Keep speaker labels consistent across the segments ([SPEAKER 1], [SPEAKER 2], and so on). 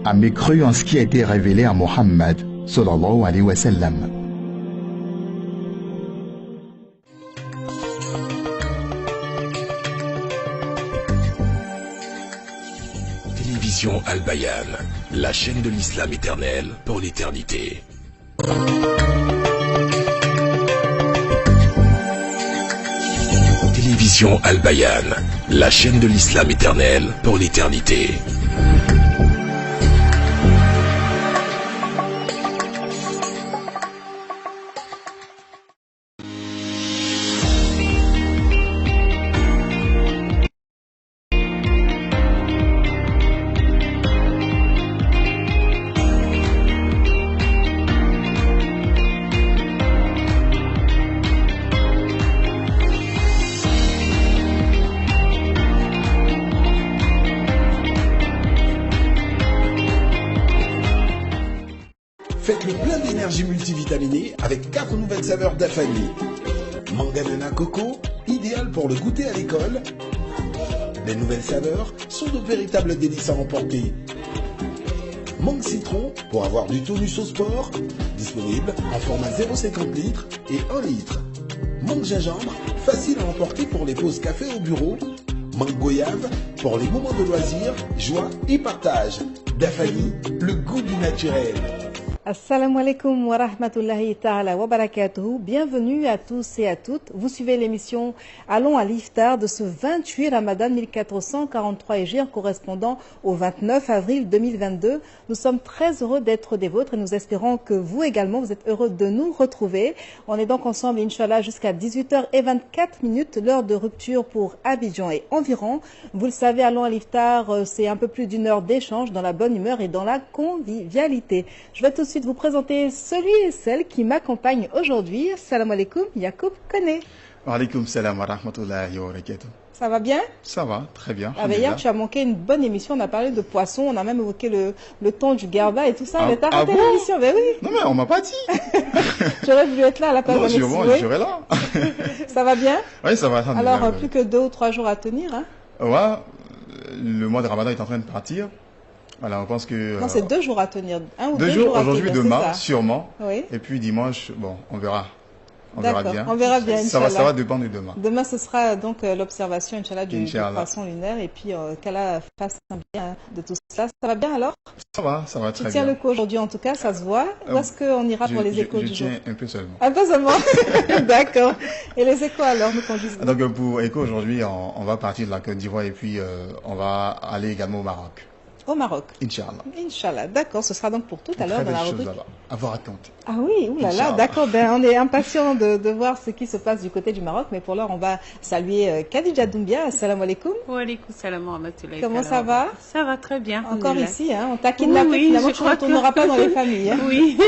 [SPEAKER 1] a mécru en ce qui a été révélé à Mohammed sallallahu alayhi wa sallam.
[SPEAKER 2] Télévision Al-Bayan, la chaîne de l'islam éternel pour l'éternité. Télévision Al-Bayan, la chaîne de l'islam éternel pour l'éternité.
[SPEAKER 3] Faites le plein d'énergie multivitaminée avec 4 nouvelles saveurs d'Afani. Manganana coco, idéal pour le goûter à l'école. Les nouvelles saveurs sont de véritables délices à emporter. Mangue citron pour avoir du tonus au sport, disponible en format 0,50 litres et 1 litre. Mangue gingembre, facile à emporter pour les pauses café au bureau. Mangue goyave pour les moments de loisirs, joie et partage. D'Afani, le goût du naturel.
[SPEAKER 4] Assalamu alaikum wa rahmatullahi ta'ala wa barakatuhu. Bienvenue à tous et à toutes. Vous suivez l'émission Allons à l'Iftar de ce 28 Ramadan 1443 Hégire correspondant au 29 avril 2022. Nous sommes très heureux d'être des vôtres et nous espérons que vous également, vous êtes heureux de nous retrouver. On est donc ensemble, Inch'Allah, jusqu'à 18h24, l'heure de rupture pour Abidjan et environ. Vous le savez, Allons à l'Iftar, c'est un peu plus d'une heure d'échange dans la bonne humeur et dans la convivialité. Je vais tout de suite vous présenter celui et celle qui m'accompagne aujourd'hui. Salam alaikum, Yacoub Koné.
[SPEAKER 1] Wa alaykum salam wa rahmatullahi wa barakatuh.
[SPEAKER 4] Ça va bien?
[SPEAKER 1] Ça va, très bien.
[SPEAKER 4] Ah ben hier, tu as manqué une bonne émission. On a parlé de poissons, on a même évoqué le thon du garba et tout ça. Mais t'as raté l'émission, ben oui.
[SPEAKER 1] Non mais on m'a pas dit.
[SPEAKER 4] J'aurais voulu être là à la place de
[SPEAKER 1] Bon, je serai là.
[SPEAKER 4] Ça va bien?
[SPEAKER 1] Oui, ça va.
[SPEAKER 4] Alors, plus que 2 ou 3 jours à tenir. Hein?
[SPEAKER 1] Ouais, le mois de Ramadan est en train de partir. Voilà, on pense que...
[SPEAKER 4] Non, c'est 2 jours à tenir. 1 ou 2
[SPEAKER 1] 2
[SPEAKER 4] jours
[SPEAKER 1] jours, aujourd'hui, demain,
[SPEAKER 4] ça.
[SPEAKER 1] sûrement.
[SPEAKER 4] Oui.
[SPEAKER 1] Et puis dimanche, bon, on verra. On verra bien.
[SPEAKER 4] On verra bien, Inch'Allah.
[SPEAKER 1] Ça va dépendre de demain.
[SPEAKER 4] Demain, ce sera donc l'observation, Inch'Allah, du poisson lunaire. Et puis, qu'Allah fasse un bien de tout cela. Ça va bien alors?
[SPEAKER 1] Ça va très bien.
[SPEAKER 4] Tu tiens le coup aujourd'hui, en tout cas, ça se voit. Où est-ce qu'on ira pour les échos du jour?
[SPEAKER 1] Je tiens un peu seulement.
[SPEAKER 4] Un peu seulement. D'accord. Et les échos alors, nous conduisons?
[SPEAKER 1] Donc, pour écho aujourd'hui, on va partir de la Côte d'Ivoire et puis on va aller également au Maroc.
[SPEAKER 4] Au Maroc.
[SPEAKER 1] Inch'Allah.
[SPEAKER 4] Inch'Allah, d'accord, ce sera donc pour tout à l'heure dans la rubrique.
[SPEAKER 1] À vous raconter.
[SPEAKER 4] Ah oui, oulala, d'accord, ben on est impatient de voir ce qui se passe du côté du Maroc, mais pour l'heure on va saluer Khadija Doumbia. Assalamu alaikum.
[SPEAKER 5] Wa alaikum salam wa rahmatullahi.
[SPEAKER 4] Comment ça va?
[SPEAKER 5] Ça va très bien.
[SPEAKER 4] Encore ici, hein, on t'a kidnappé, finalement tu ne retourneras pas dans les familles. Hein.
[SPEAKER 5] Oui,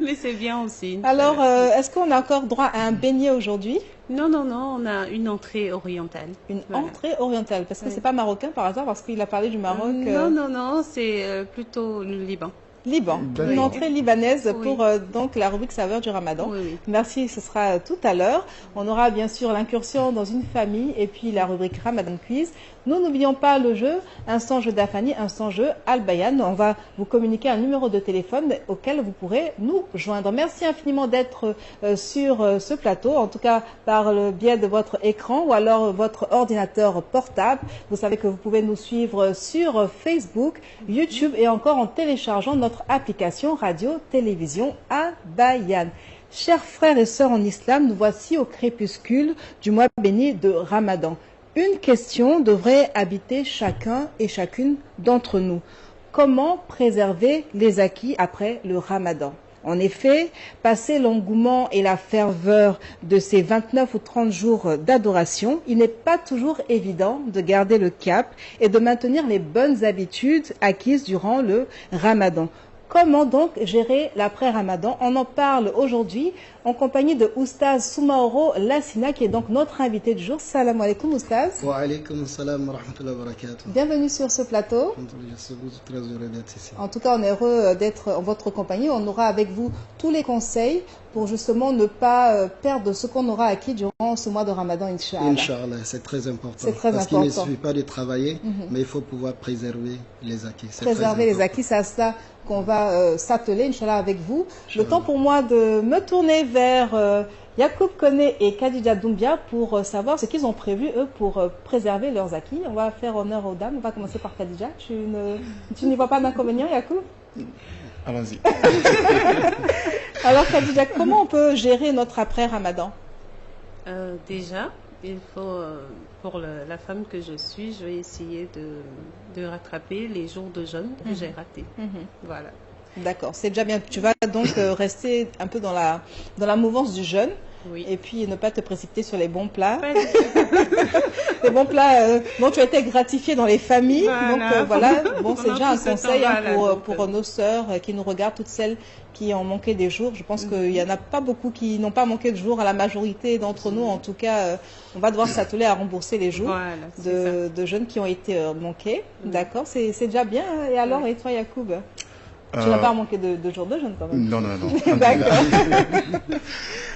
[SPEAKER 5] mais c'est bien aussi.
[SPEAKER 4] Alors, est-ce qu'on a encore droit à un beignet aujourd'hui?
[SPEAKER 5] Non, on a une entrée orientale.
[SPEAKER 4] Une entrée orientale, parce que c'est pas marocain par hasard, parce qu'il a parlé du Maroc.
[SPEAKER 5] Non, c'est plutôt le Liban.
[SPEAKER 4] Liban, une entrée libanaise pour donc la rubrique saveur du Ramadan.
[SPEAKER 5] Oui.
[SPEAKER 4] Merci, ce sera tout à l'heure. On aura bien sûr l'incursion dans une famille et puis la rubrique Ramadan Quiz. Nous n'oublions pas le jeu, instant jeu d'Afani, instant jeu Al-Bayan. On va vous communiquer un numéro de téléphone auquel vous pourrez nous joindre. Merci infiniment d'être sur ce plateau, en tout cas par le biais de votre écran ou alors votre ordinateur portable. Vous savez que vous pouvez nous suivre sur Facebook, YouTube et encore en téléchargeant notre application radio-télévision Al-Bayan. Chers frères et sœurs en islam, nous voici au crépuscule du mois béni de Ramadan. Une question devrait habiter chacun et chacune d'entre nous. Comment préserver les acquis après le Ramadan? En effet, passé l'engouement et la ferveur de ces 29 ou 30 jours d'adoration, il n'est pas toujours évident de garder le cap et de maintenir les bonnes habitudes acquises durant le Ramadan. Comment donc gérer l'après-Ramadan? On en parle aujourd'hui en compagnie de Oustaz Soumaoro Lassina, qui est donc notre invité du jour. Salam alaikum Oustaz.
[SPEAKER 6] Wa alaikum salam wa rahmatullahi wa barakatuh.
[SPEAKER 4] Bienvenue sur ce plateau.
[SPEAKER 6] Je suis très heureux d'être ici.
[SPEAKER 4] En tout cas, on est heureux d'être en votre compagnie. On aura avec vous tous les conseils pour justement ne pas perdre ce qu'on aura acquis durant ce mois de Ramadan, Inch'Allah.
[SPEAKER 6] Inch'Allah, c'est très important.
[SPEAKER 4] C'est très
[SPEAKER 6] Parce qu'il ne
[SPEAKER 4] important.
[SPEAKER 6] suffit pas de travailler, mais il faut pouvoir préserver les acquis. C'est
[SPEAKER 4] Préserver
[SPEAKER 6] très
[SPEAKER 4] les acquis, c'est à ça qu'on va s'atteler, Inch'Allah, avec vous. Le temps pour moi de me tourner vers Yacoub Koné et Khadija Doumbia pour savoir ce qu'ils ont prévu, eux, pour préserver leurs acquis. On va faire honneur aux dames. On va commencer par Khadija. Tu n'y vois pas d'inconvénient, Yacoub?
[SPEAKER 1] Allons-y.
[SPEAKER 4] Alors, Khadija, comment on peut gérer notre après-Ramadan?
[SPEAKER 5] Déjà, il faut, pour la femme que je suis, je vais essayer de rattraper les jours de jeûne que j'ai ratés. Voilà.
[SPEAKER 4] D'accord, c'est déjà bien. Tu vas donc rester un peu dans la mouvance du jeûne.
[SPEAKER 5] Oui.
[SPEAKER 4] Et puis ne pas te précipiter sur les bons plats.
[SPEAKER 5] Pas du tout.
[SPEAKER 4] Les bons plats dont tu as été gratifié dans les familles.
[SPEAKER 5] Voilà.
[SPEAKER 4] Donc voilà, bon, c'est
[SPEAKER 5] Pendant
[SPEAKER 4] déjà un
[SPEAKER 5] tout ce
[SPEAKER 4] conseil
[SPEAKER 5] temps-là,
[SPEAKER 4] pour nos sœurs qui nous regardent, toutes celles qui ont manqué des jours. Je pense qu'il n'y en a pas beaucoup qui n'ont pas manqué de jours. À la majorité d'entre nous, en tout cas, on va devoir s'atteler à rembourser les jours
[SPEAKER 5] Voilà, c'est
[SPEAKER 4] de jeunes qui ont été manqués. D'accord, c'est déjà bien. Et alors, et toi, Yacoub? Tu n'as pas manqué de jours de jeûne quand même?
[SPEAKER 1] Non.
[SPEAKER 4] D'accord.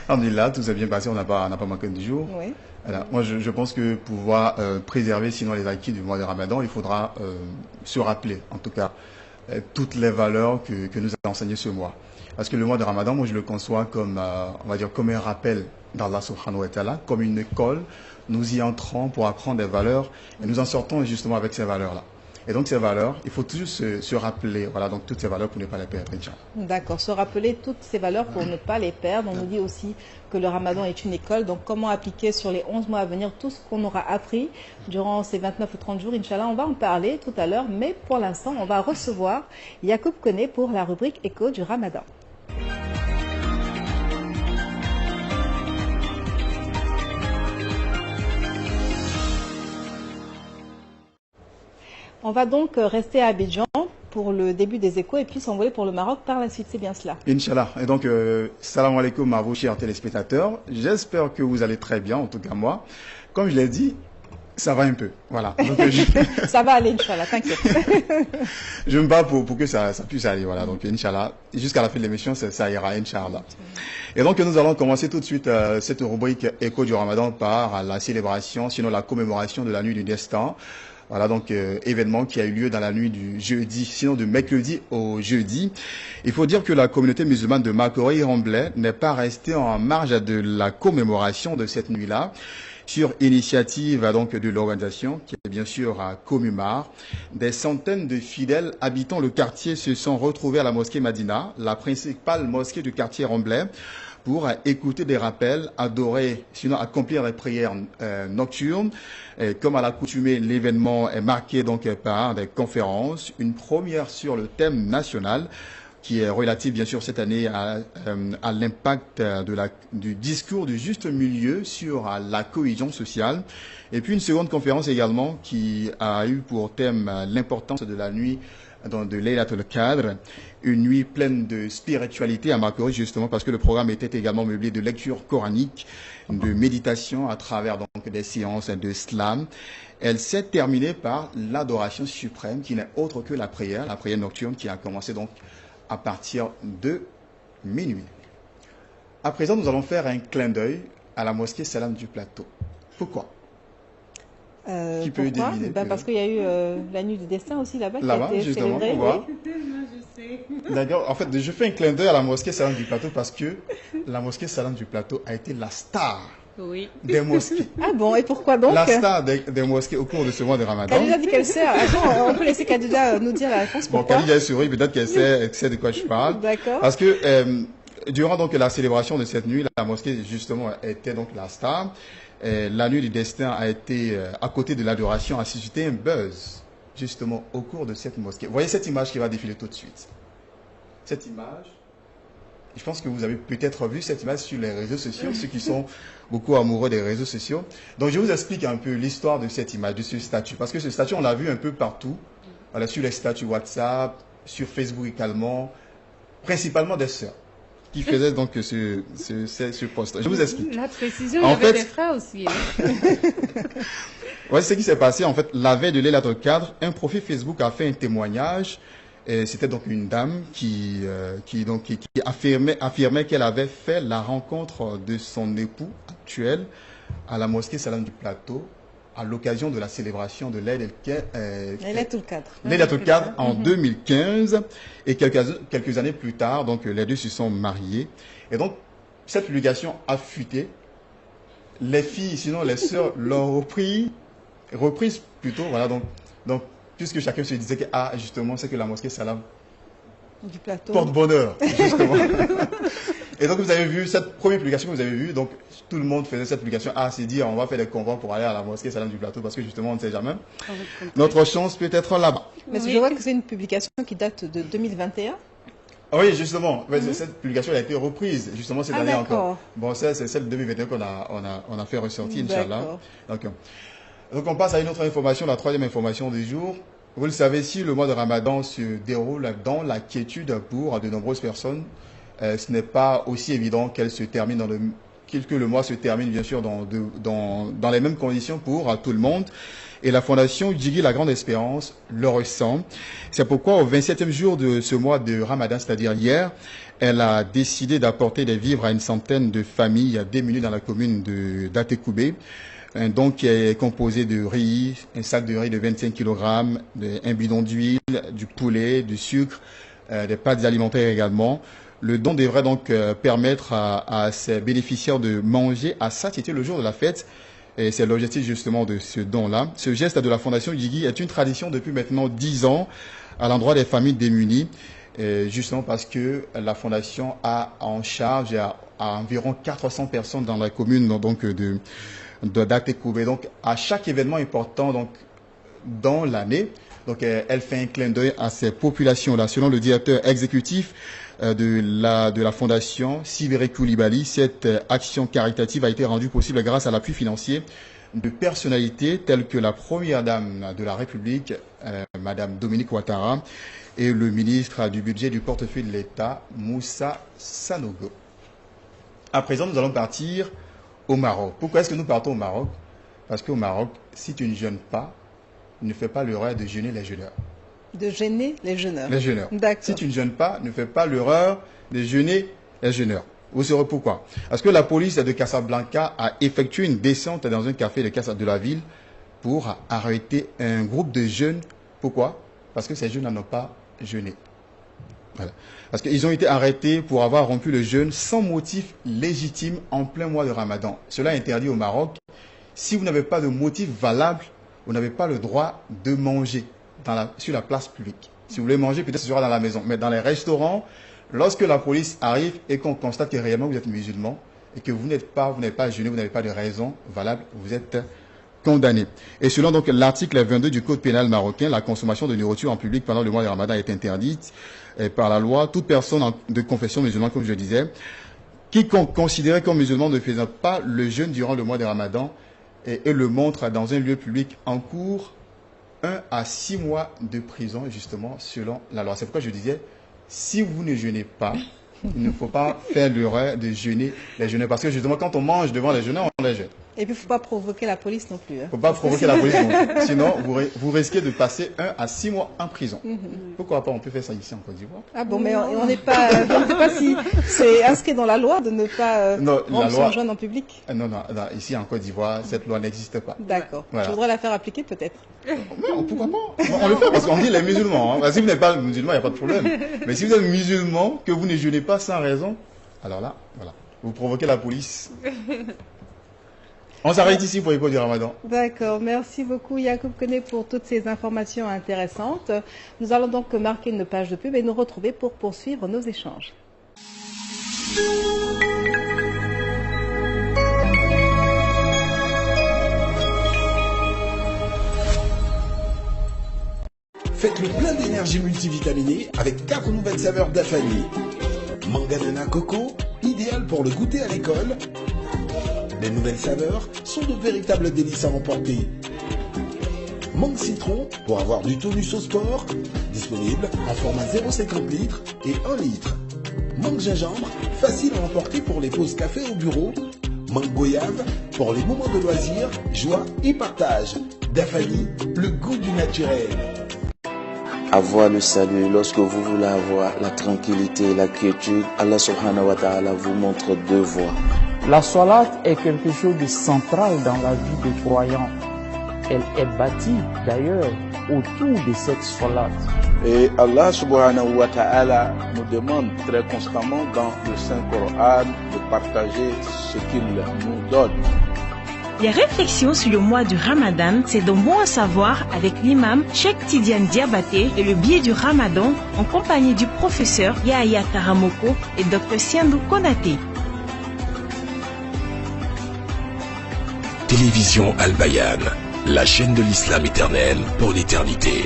[SPEAKER 1] Alhamdulillah, tout s'est bien passé, on n'a pas manqué de jours.
[SPEAKER 4] Oui.
[SPEAKER 1] Voilà. Moi, je pense que pouvoir préserver sinon les acquis du mois de Ramadan, il faudra se rappeler, en tout cas, toutes les valeurs que nous a enseignées ce mois. Parce que le mois de Ramadan, moi, je le conçois comme, on va dire, comme un rappel d'Allah subhanahu wa ta'ala, comme une école. Nous y entrons pour apprendre des valeurs et nous en sortons justement avec ces valeurs-là. Et donc, ces valeurs, il faut toujours se rappeler, voilà, donc toutes ces valeurs pour ne pas les perdre, Inch'Allah.
[SPEAKER 4] D'accord, se rappeler toutes ces valeurs pour ne pas les perdre. On nous dit aussi que le Ramadan est une école, donc comment appliquer sur les 11 mois à venir tout ce qu'on aura appris durant ces 29 ou 30 jours, Inch'Allah, on va en parler tout à l'heure, mais pour l'instant, on va recevoir Yacoub Koné pour la rubrique Écho du Ramadan. On va donc rester à Abidjan pour le début des échos et puis s'envoler pour le Maroc par la suite, c'est bien cela.
[SPEAKER 1] Inch'Allah. Et donc, salam alaikum à vous, chers téléspectateurs. J'espère que vous allez très bien, en tout cas moi. Comme je l'ai dit, ça va un peu. Voilà. Donc,
[SPEAKER 4] ça va aller, Inch'Allah, t'inquiète.
[SPEAKER 1] Je me bats pour que ça puisse aller. Voilà. Donc, Inch'Allah, jusqu'à la fin de l'émission, ça ira, Inch'Allah. Et donc, nous allons commencer tout de suite cette rubrique Écho du Ramadan par la célébration, sinon la commémoration de la nuit du destin. Voilà, donc événement qui a eu lieu dans la nuit du jeudi, sinon de mercredi au jeudi. Il faut dire que la communauté musulmane de Makori-Remblai n'est pas restée en marge de la commémoration de cette nuit-là. Sur initiative donc de l'organisation, qui est bien sûr à Comumar, des centaines de fidèles habitant le quartier se sont retrouvés à la mosquée Madina, la principale mosquée du quartier Remblai, pour écouter des rappels, adorer, sinon accomplir les prières nocturnes. Et comme à l'accoutumée, l'événement est marqué donc par des conférences, une première sur le thème national, qui est relative bien sûr cette année à l'impact du discours du juste milieu sur la cohésion sociale. Et puis une seconde conférence également qui a eu pour thème l'importance de la nuit de Laylatul Qadr, une nuit pleine de spiritualité à Makori, justement parce que le programme était également meublé de lectures coraniques, de méditation à travers donc des séances de slam. Elle s'est terminée par l'adoration suprême qui n'est autre que la prière nocturne qui a commencé donc à partir de minuit. À présent, nous allons faire un clin d'œil à la mosquée Salam du Plateau. Pourquoi? Qui peut
[SPEAKER 4] pourquoi
[SPEAKER 1] deviner,
[SPEAKER 4] parce qu'il y a eu la nuit du destin aussi là-bas qui
[SPEAKER 1] là-bas,
[SPEAKER 4] a été
[SPEAKER 1] justement,
[SPEAKER 4] célébrée.
[SPEAKER 1] pourquoi?
[SPEAKER 5] Je sais.
[SPEAKER 1] D'accord. En fait, je fais un clin d'œil à la mosquée Salam du Plateau parce que la mosquée Salam du Plateau a été la star
[SPEAKER 5] Oui.
[SPEAKER 1] des mosquées.
[SPEAKER 4] Ah bon, et pourquoi donc?
[SPEAKER 1] La star des mosquées au cours de ce mois de Ramadan.
[SPEAKER 4] Khadija dit qu'elle sait. Attends, on peut laisser Khadija nous dire la réponse.
[SPEAKER 1] Bon,
[SPEAKER 4] Pourquoi?
[SPEAKER 1] Khadija est souris, peut-être qu'elle sait de quoi je parle.
[SPEAKER 4] D'accord.
[SPEAKER 1] Parce que durant donc la célébration de cette nuit, la mosquée justement était donc la star. Et la nuit du destin a été, à côté de l'adoration, a suscité un buzz justement au cours de cette mosquée. Vous voyez cette image qui va défiler tout de suite. Cette image, je pense que vous avez peut-être vu cette image sur les réseaux sociaux, ceux qui sont beaucoup amoureux des réseaux sociaux. Donc je vous explique un peu l'histoire de cette image, de ce statut. Parce que ce statut, on l'a vu un peu partout. Voilà, sur les statuts WhatsApp, sur Facebook également, principalement des sœurs qui faisaient donc ce post. Je vous explique.
[SPEAKER 5] La précision,
[SPEAKER 1] En
[SPEAKER 5] il y avait
[SPEAKER 1] fait-
[SPEAKER 5] des frères aussi.
[SPEAKER 1] Voici ce qui s'est passé. En fait, la veille de Laylatul Qadr, un profil Facebook a fait un témoignage C'était donc une dame qui affirmait qu'elle avait fait la rencontre de son époux actuel à la mosquée Salam du Plateau à l'occasion de la célébration de
[SPEAKER 4] Laylatul Qadr.
[SPEAKER 1] Laylatul Qadr en 2015. Et quelques années plus tard, donc les deux se sont mariés. Et donc, cette publication a fuité. Les filles, sinon les sœurs, l'ont reprise plutôt. Voilà, donc puisque chacun se disait que, justement, c'est que la mosquée Salam
[SPEAKER 4] du Plateau
[SPEAKER 1] porte bonheur, justement. Et donc, vous avez vu cette première publication que vous avez vue, donc tout le monde faisait cette publication. C'est dire, on va faire des convois pour aller à la mosquée Salam du Plateau, parce que justement, on ne sait jamais. Notre chance peut être là-bas.
[SPEAKER 4] Mais je vois que c'est une publication qui date de 2021.
[SPEAKER 1] Oui, justement. Cette publication elle a été reprise, justement, cette année encore. Bon, c'est celle de 2021 qu'on a fait ressortir, Inch'Allah. Donc, on passe à une autre information, la troisième information du jour. Vous le savez, si le mois de Ramadan se déroule dans la quiétude pour de nombreuses personnes, ce n'est pas aussi évident qu'elle se termine que le mois se termine bien sûr dans les mêmes conditions pour tout le monde. Et la fondation Djigui La Grande Espérance le ressent. C'est pourquoi au 27e jour de ce mois de Ramadan, c'est-à-dire hier, elle a décidé d'apporter des vivres à une centaine de familles démunies dans la commune d'Atekoubé. Donc, qui est composé de riz, un sac de riz de 25 kg, un bidon d'huile, du poulet, du sucre, des pâtes alimentaires également. Le don devrait donc permettre à ces bénéficiaires de manger à satiété le jour de la fête. Et c'est l'objectif justement de ce don-là. Ce geste de la Fondation Djigui est une tradition depuis maintenant 10 ans à l'endroit des familles démunies. Justement parce que la Fondation a en charge à environ 400 personnes dans la commune donc d'Atekoubé. Donc à chaque événement important donc dans l'année, donc elle fait un clin d'œil à ces populations-là. Selon le directeur exécutif de la fondation Sibéré Koulibaly, cette action caritative a été rendue possible grâce à l'appui financier de personnalités telles que la première dame de la République, Madame Dominique Ouattara, et le ministre du budget du portefeuille de l'État, Moussa Sanogo. À présent, nous allons partir au Maroc. Pourquoi est-ce que nous partons au Maroc? Parce qu'au Maroc, si tu ne jeûnes pas, ne fais pas l'erreur de gêner les jeûneurs.
[SPEAKER 4] De gêner les jeûneurs.
[SPEAKER 1] Les jeûneurs.
[SPEAKER 4] D'accord.
[SPEAKER 1] Si tu ne jeûnes pas, ne fais pas l'erreur de gêner les jeûneurs. Vous saurez pourquoi. Parce que la police de Casablanca a effectué une descente dans un café de la ville pour arrêter un groupe de jeunes. Pourquoi? Parce que ces jeunes n'ont pas jeûné. Voilà. Parce qu'ils ont été arrêtés pour avoir rompu le jeûne sans motif légitime en plein mois de Ramadan. Cela est interdit au Maroc. Si vous n'avez pas de motif valable, vous n'avez pas le droit de manger sur la place publique. Si vous voulez manger, peut-être ce sera dans la maison. Mais dans les restaurants, lorsque la police arrive et qu'on constate que réellement vous êtes musulman et que vous n'avez pas jeûné, vous n'avez pas de raison valable, vous êtes condamné. Et selon donc l'article 22 du Code pénal marocain, la consommation de nourriture en public pendant le mois de Ramadan est interdite par la loi. Toute personne de confession musulmane, comme je le disais, qui considérée comme musulman ne faisant pas le jeûne durant le mois de Ramadan et le montre dans un lieu public encourt 1 à 6 mois de prison, justement, selon la loi. C'est pourquoi je disais, si vous ne jeûnez pas, il ne faut pas faire l'erreur de jeûner les jeûneurs. Parce que justement, quand on mange devant les jeûneurs, on les jeûne.
[SPEAKER 4] Et puis, il ne faut pas provoquer la police non plus. Il
[SPEAKER 1] ne faut pas provoquer la police non plus. Sinon, vous risquez de passer 1 à 6 mois en prison. Pourquoi pas? On peut faire ça ici en Côte d'Ivoire.
[SPEAKER 4] Ah bon, mais on n'est pas... je ne sais pas si c'est inscrit dans la loi de ne pas rendre son jeûne en public.
[SPEAKER 1] Non, ici en Côte d'Ivoire, cette loi n'existe pas.
[SPEAKER 4] D'accord.
[SPEAKER 1] Voilà.
[SPEAKER 4] Tu voudrais la faire appliquer peut-être?
[SPEAKER 1] Non, pourquoi pas? On le fait parce qu'on dit les musulmans. Si vous n'êtes pas musulman, il n'y a pas de problème. Mais si vous êtes musulman, que vous ne jeûnez pas sans raison, alors là, voilà, vous provoquez la police. On s'arrête ici pour l'écho du Ramadan.
[SPEAKER 4] D'accord, merci beaucoup Yacoub Koné pour toutes ces informations intéressantes. Nous allons donc marquer une page de pub et nous retrouver pour poursuivre nos échanges.
[SPEAKER 3] Faites le plein d'énergie multivitaminée avec 4 nouvelles saveurs d'Afani. Manganana Coco, idéal pour le goûter à l'école. Les nouvelles saveurs sont de véritables délices à emporter. Mangue citron pour avoir du tonus au sport, disponible en format 0,50 litres et 1 litre. Mangue gingembre, facile à emporter pour les pauses café au bureau. Mangue goyave pour les moments de loisirs, joie et partage. D'Afani, le goût du naturel.
[SPEAKER 7] avoir le salut, lorsque vous voulez avoir la tranquillité, la quiétude, Allah subhanahu wa ta'ala vous montre deux voies.
[SPEAKER 8] La salat est quelque chose de central dans la vie des croyants. Elle est bâtie d'ailleurs autour de cette salat.
[SPEAKER 9] Et Allah subhanahu wa ta'ala nous demande très constamment dans le Saint-Coran de partager ce qu'il nous donne.
[SPEAKER 10] Les réflexions sur le mois du Ramadan, c'est donc bon à savoir avec l'imam Cheikh Tidiane Diabaté et le billet du Ramadan en compagnie du professeur Yahya Taramoko et Dr Siandou Konaté.
[SPEAKER 2] Télévision Al-Bayan, la chaîne de l'islam éternel pour l'éternité.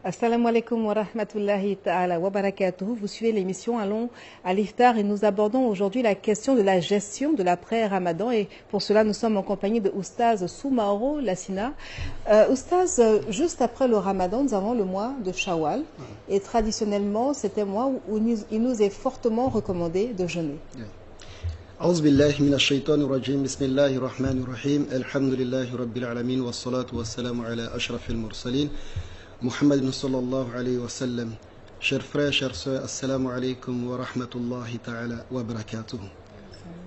[SPEAKER 4] Assalamu alaikum wa rahmatullahi ta'ala wa barakatuhu. Vous suivez l'émission Allons à l'Iftar et nous abordons aujourd'hui la question de la gestion de l'après-Ramadan et pour cela nous sommes en compagnie de Oustaz Soumaoro Lassina. Oustaz, juste après le Ramadan, nous avons le mois de Shawwal et traditionnellement c'est un mois où il nous est fortement recommandé de jeûner.
[SPEAKER 6] أعوذ بالله من الشيطان الرجيم بسم الله الرحمن الرحيم الحمد لله رب العالمين والصلاة والسلام على أشرف المرسلين Muhammad sallallahu alayhi wa sallam. Chers frères, chères sœurs, assalamu alaikum wa rahmatullahi ta'ala wa barakatuh.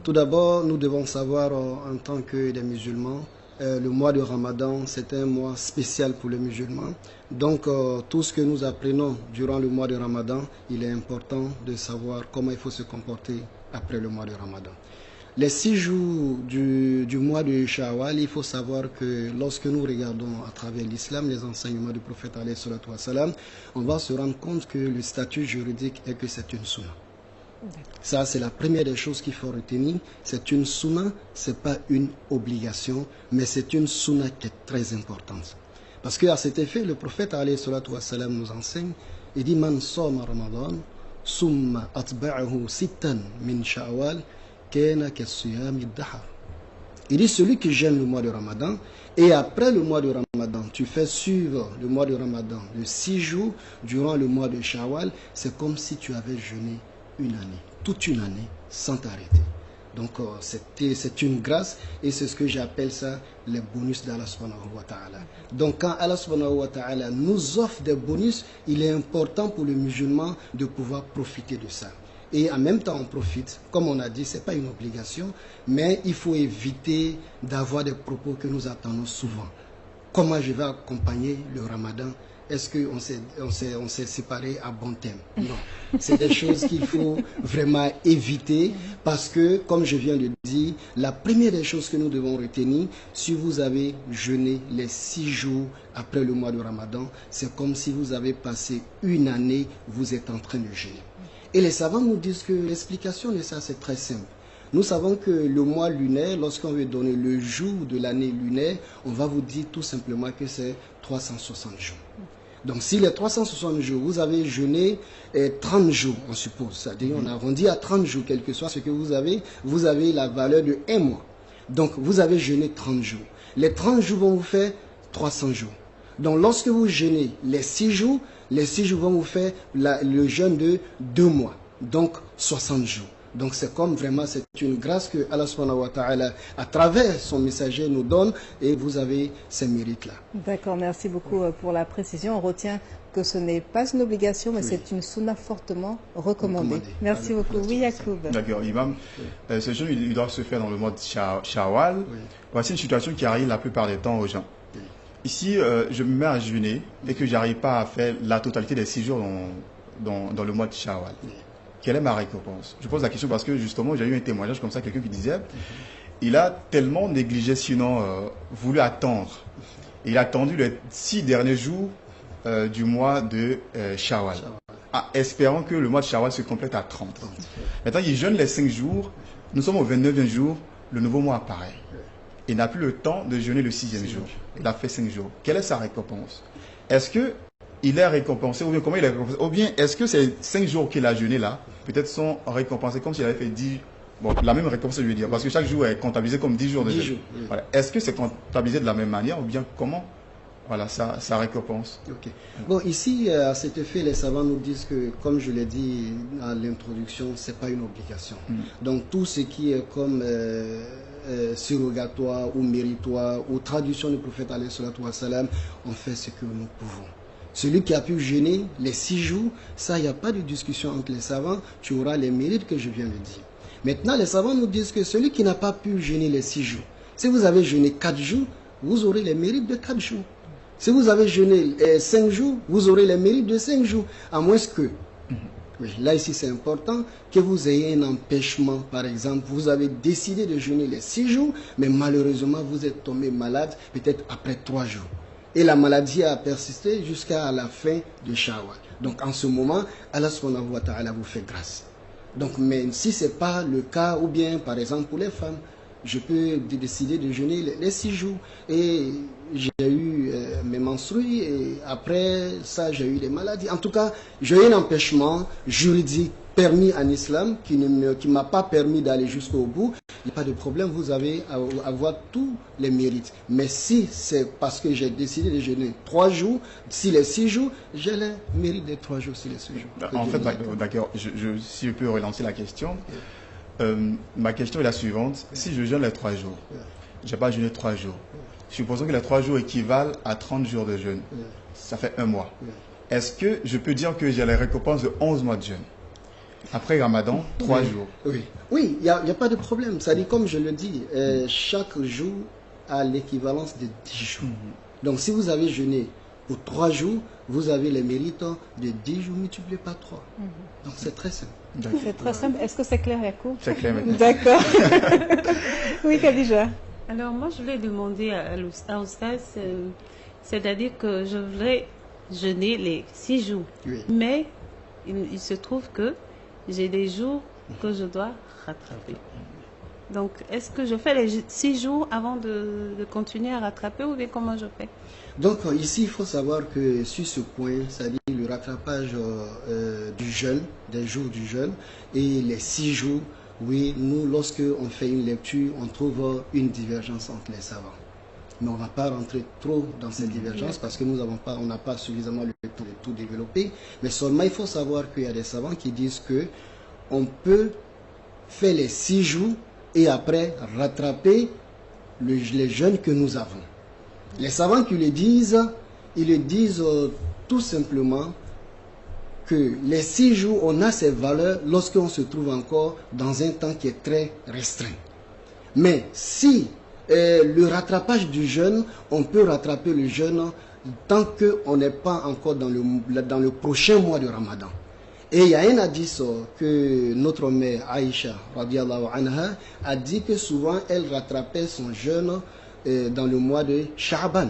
[SPEAKER 6] Tout d'abord, nous devons savoir en tant que des musulmans, le mois de Ramadan, c'est un mois spécial pour les musulmans. Donc, tout ce que nous apprenons durant le mois de Ramadan, il est important de savoir comment il faut se comporter après le mois de Ramadan. Les 6 jours du mois de Shawwal, il faut savoir que lorsque nous regardons à travers l'islam, les enseignements du prophète alayhi salatu wa salam, on va se rendre compte que le statut juridique est que c'est une sunna. Ça, c'est la première des choses qu'il faut retenir. C'est une sunna, ce n'est pas une obligation, mais c'est une sunna qui est très importante. Parce qu'à cet effet, le prophète alayhi salatu wa salam nous enseigne, il dit « Man soma Ramadan, summa atba'ahu sittan min Shawwal » Il dit celui qui jeûne le mois de Ramadan et après le mois de Ramadan, tu fais suivre le mois de Ramadan de 6 jours durant le mois de Shawwal, c'est comme si tu avais jeûné une année, toute une année sans t'arrêter. Donc c'est une grâce et c'est ce que j'appelle ça les bonus d'Allah subhanahu wa ta'ala. Donc quand Allah subhanahu wa ta'ala nous offre des bonus, il est important pour le musulman de pouvoir profiter de ça. Et en même temps, on profite. Comme on a dit, ce n'est pas une obligation, mais il faut éviter d'avoir des propos que nous attendons souvent. Comment je vais accompagner le Ramadan? Est-ce qu'on s'est séparés à bon terme? Non. C'est des choses qu'il faut vraiment éviter parce que, comme je viens de dire, la première des choses que nous devons retenir, si vous avez jeûné les 6 jours après le mois de Ramadan, c'est comme si vous avez passé une année, vous êtes en train de jeûner. Et les savants nous disent que l'explication de ça, c'est très simple. Nous savons que le mois lunaire, lorsqu'on veut donner le jour de l'année lunaire, on va vous dire tout simplement que c'est 360 jours. Donc si les 360 jours, vous avez jeûné 30 jours, on suppose, c'est-à-dire on arrondit à 30 jours, quel que soit ce que vous avez la valeur de 1 mois. Donc vous avez jeûné 30 jours. Les 30 jours vont vous faire 300 jours. Donc lorsque vous jeûnez les 6 jours vont vous faire le jeûne de 2 mois, donc 60 jours. Donc c'est comme vraiment, c'est une grâce que Allah subhanahu wa ta'ala, à travers son messager, nous donne et vous avez ces mérites-là.
[SPEAKER 4] D'accord, merci beaucoup pour la précision. On retient que ce n'est pas une obligation, mais c'est une sunna fortement recommandée. Merci beaucoup. Oui, Yacoub.
[SPEAKER 1] D'accord, Imam. Ce jeûne, il doit se faire dans le mois de Shawwal. Voici une situation qui arrive la plupart des temps aux gens. Ici, je me mets à jeûner et que j'arrive pas à faire la totalité des 6 jours dans le mois de Shawwal. Quelle est ma récompense? Je pose la question parce que justement, j'ai eu un témoignage comme ça, quelqu'un qui disait, il a tellement négligé, sinon voulu attendre. Il a attendu les 6 derniers jours du mois de Shawwal, espérant que le mois de Shawwal se complète à 30. Maintenant, il jeûne les 5 jours, nous sommes au 29e jour, le nouveau mois apparaît. Il n'a plus le temps de jeûner le 6e jour. Il a fait 5 jours. Quelle est sa récompense? Est-ce qu'il est récompensé ou bien comment il est récompensé? Ou bien est-ce que ces 5 jours qu'il a jeûné là, peut-être sont récompensés comme s'il avait fait 10... Bon, la même récompense, je veux dire, parce que chaque jour est comptabilisé comme 10 jours de jeûne. Voilà. Est-ce que c'est comptabilisé de la même manière ou bien comment voilà, ça récompense.
[SPEAKER 6] Ok. Bon, ici, à cet effet, les savants nous disent que, comme je l'ai dit à l'introduction, ce n'est pas une obligation. Donc, tout ce qui est comme surrogatoire ou méritoire ou tradition du prophète, alayhi salatu wa salam, on fait ce que nous pouvons. Celui qui a pu jeûner les 6 jours, ça, il n'y a pas de discussion entre les savants, tu auras les mérites que je viens de dire. Maintenant, les savants nous disent que celui qui n'a pas pu jeûner les 6 jours, si vous avez jeûné 4 jours, vous aurez les mérites de 4 jours. Si vous avez jeûné 5 jours, vous aurez les mérites de 5 jours. À moins que, oui, là ici c'est important, que vous ayez un empêchement. Par exemple, vous avez décidé de jeûner les 6 jours, mais malheureusement vous êtes tombé malade peut-être après 3 jours. Et la maladie a persisté jusqu'à la fin de Shawwal. Donc en ce moment, Allah subhanahu wa ta'ala vous fait grâce. Donc, mais si ce n'est pas le cas, ou bien par exemple pour les femmes, je peux décider de jeûner les 6 jours. Et j'ai eu mes menstrues et après ça, j'ai eu des maladies. En tout cas, j'ai eu un empêchement juridique permis en islam qui ne m'a pas permis d'aller jusqu'au bout. Il n'y a pas de problème, vous avez à avoir tous les mérites. Mais si c'est parce que j'ai décidé de jeûner 3 jours, si les 6 jours, j'ai les mérites des 3 jours, si les 6 jours.
[SPEAKER 1] En fait, d'accord, si je peux relancer la question. Ma question est la suivante. Si je jeûne les 3 jours, je n'ai pas jeûné 3 jours. Supposons que les 3 jours équivalent à 30 jours de jeûne. Ça fait 1 mois. Est-ce que je peux dire que j'ai les récompenses de 11 mois de jeûne? Après Ramadan, 3 jours.
[SPEAKER 6] Oui, il n'y a pas de problème. Ça dit, comme je le dis, chaque jour a l'équivalence de 10 jours. Donc si vous avez jeûné pour 3 jours, vous avez les mérites de 10 jours multipliés par 3. Donc c'est très simple.
[SPEAKER 4] C'est très simple. Est-ce que c'est clair, Yacoub?
[SPEAKER 1] C'est clair maintenant.
[SPEAKER 4] D'accord. Oui, Khadija.
[SPEAKER 5] Alors moi, je voulais demander à Oustaz, c'est-à-dire que je voudrais jeûner les 6 jours. Mais il se trouve que j'ai des jours que je dois rattraper. Donc, est-ce que je fais les 6 jours avant de continuer à rattraper ou bien comment je fais?
[SPEAKER 6] Donc, ici, il faut savoir que sur ce point, c'est-à-dire le rattrapage du jeûne, des jours du jeûne, et les 6 jours, oui, nous, lorsque on fait une lecture, on trouve une divergence entre les savants. Mais on ne va pas rentrer trop dans cette divergence parce que on n'a pas suffisamment le temps de tout développer. Mais seulement, il faut savoir qu'il y a des savants qui disent que on peut faire les 6 jours et après rattraper les jeûnes que nous avons. Les savants qui le disent, ils le disent tout simplement que les 6 jours, on a ces valeurs lorsqu'on se trouve encore dans un temps qui est très restreint. Mais si le rattrapage du jeûne, on peut rattraper le jeûne tant qu'on n'est pas encore dans le prochain mois de Ramadan. Et il y a un hadith que notre mère Aïcha radiallahu anha a dit que souvent elle rattrapait son jeûne dans le mois de Sha'ban.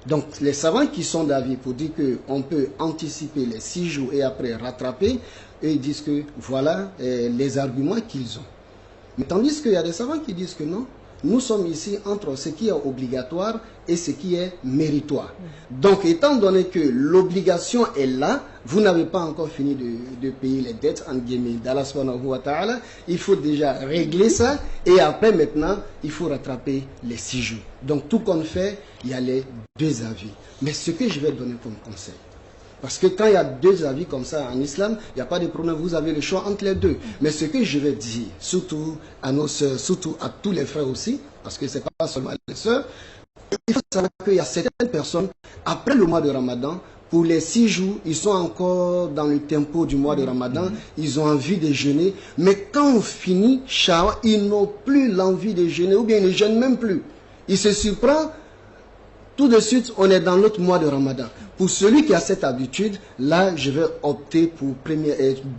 [SPEAKER 6] Donc les savants qui sont d'avis pour dire qu'on peut anticiper les 6 jours et après rattraper, eux ils disent que voilà les arguments qu'ils ont. Mais tandis qu'il y a des savants qui disent que non, nous sommes ici entre ce qui est obligatoire et ce qui est méritoire. Donc, étant donné que l'obligation est là, vous n'avez pas encore fini de payer les dettes, en guillemets, d'Allah subhanahu wa ta'ala, il faut déjà régler ça, et après, maintenant, il faut rattraper les 6 jours. Donc, tout qu'on fait, il y a les 2 avis. Mais ce que je vais donner comme conseil, parce que quand il y a 2 avis comme ça en islam, il n'y a pas de problème, vous avez le choix entre les 2. Mais ce que je vais dire, surtout à nos sœurs, surtout à tous les frères aussi, parce que ce n'est pas seulement les sœurs, il faut savoir qu'il y a certaines personnes, après le mois de Ramadan, pour les 6 jours, ils sont encore dans le tempo du mois de Ramadan, ils ont envie de jeûner, mais quand on finit Shawwal, ils n'ont plus l'envie de jeûner, ou bien ils ne jeûnent même plus. Ils se surprennent. Tout de suite, on est dans l'autre mois de Ramadan. Pour celui qui a cette habitude, là, je vais opter pour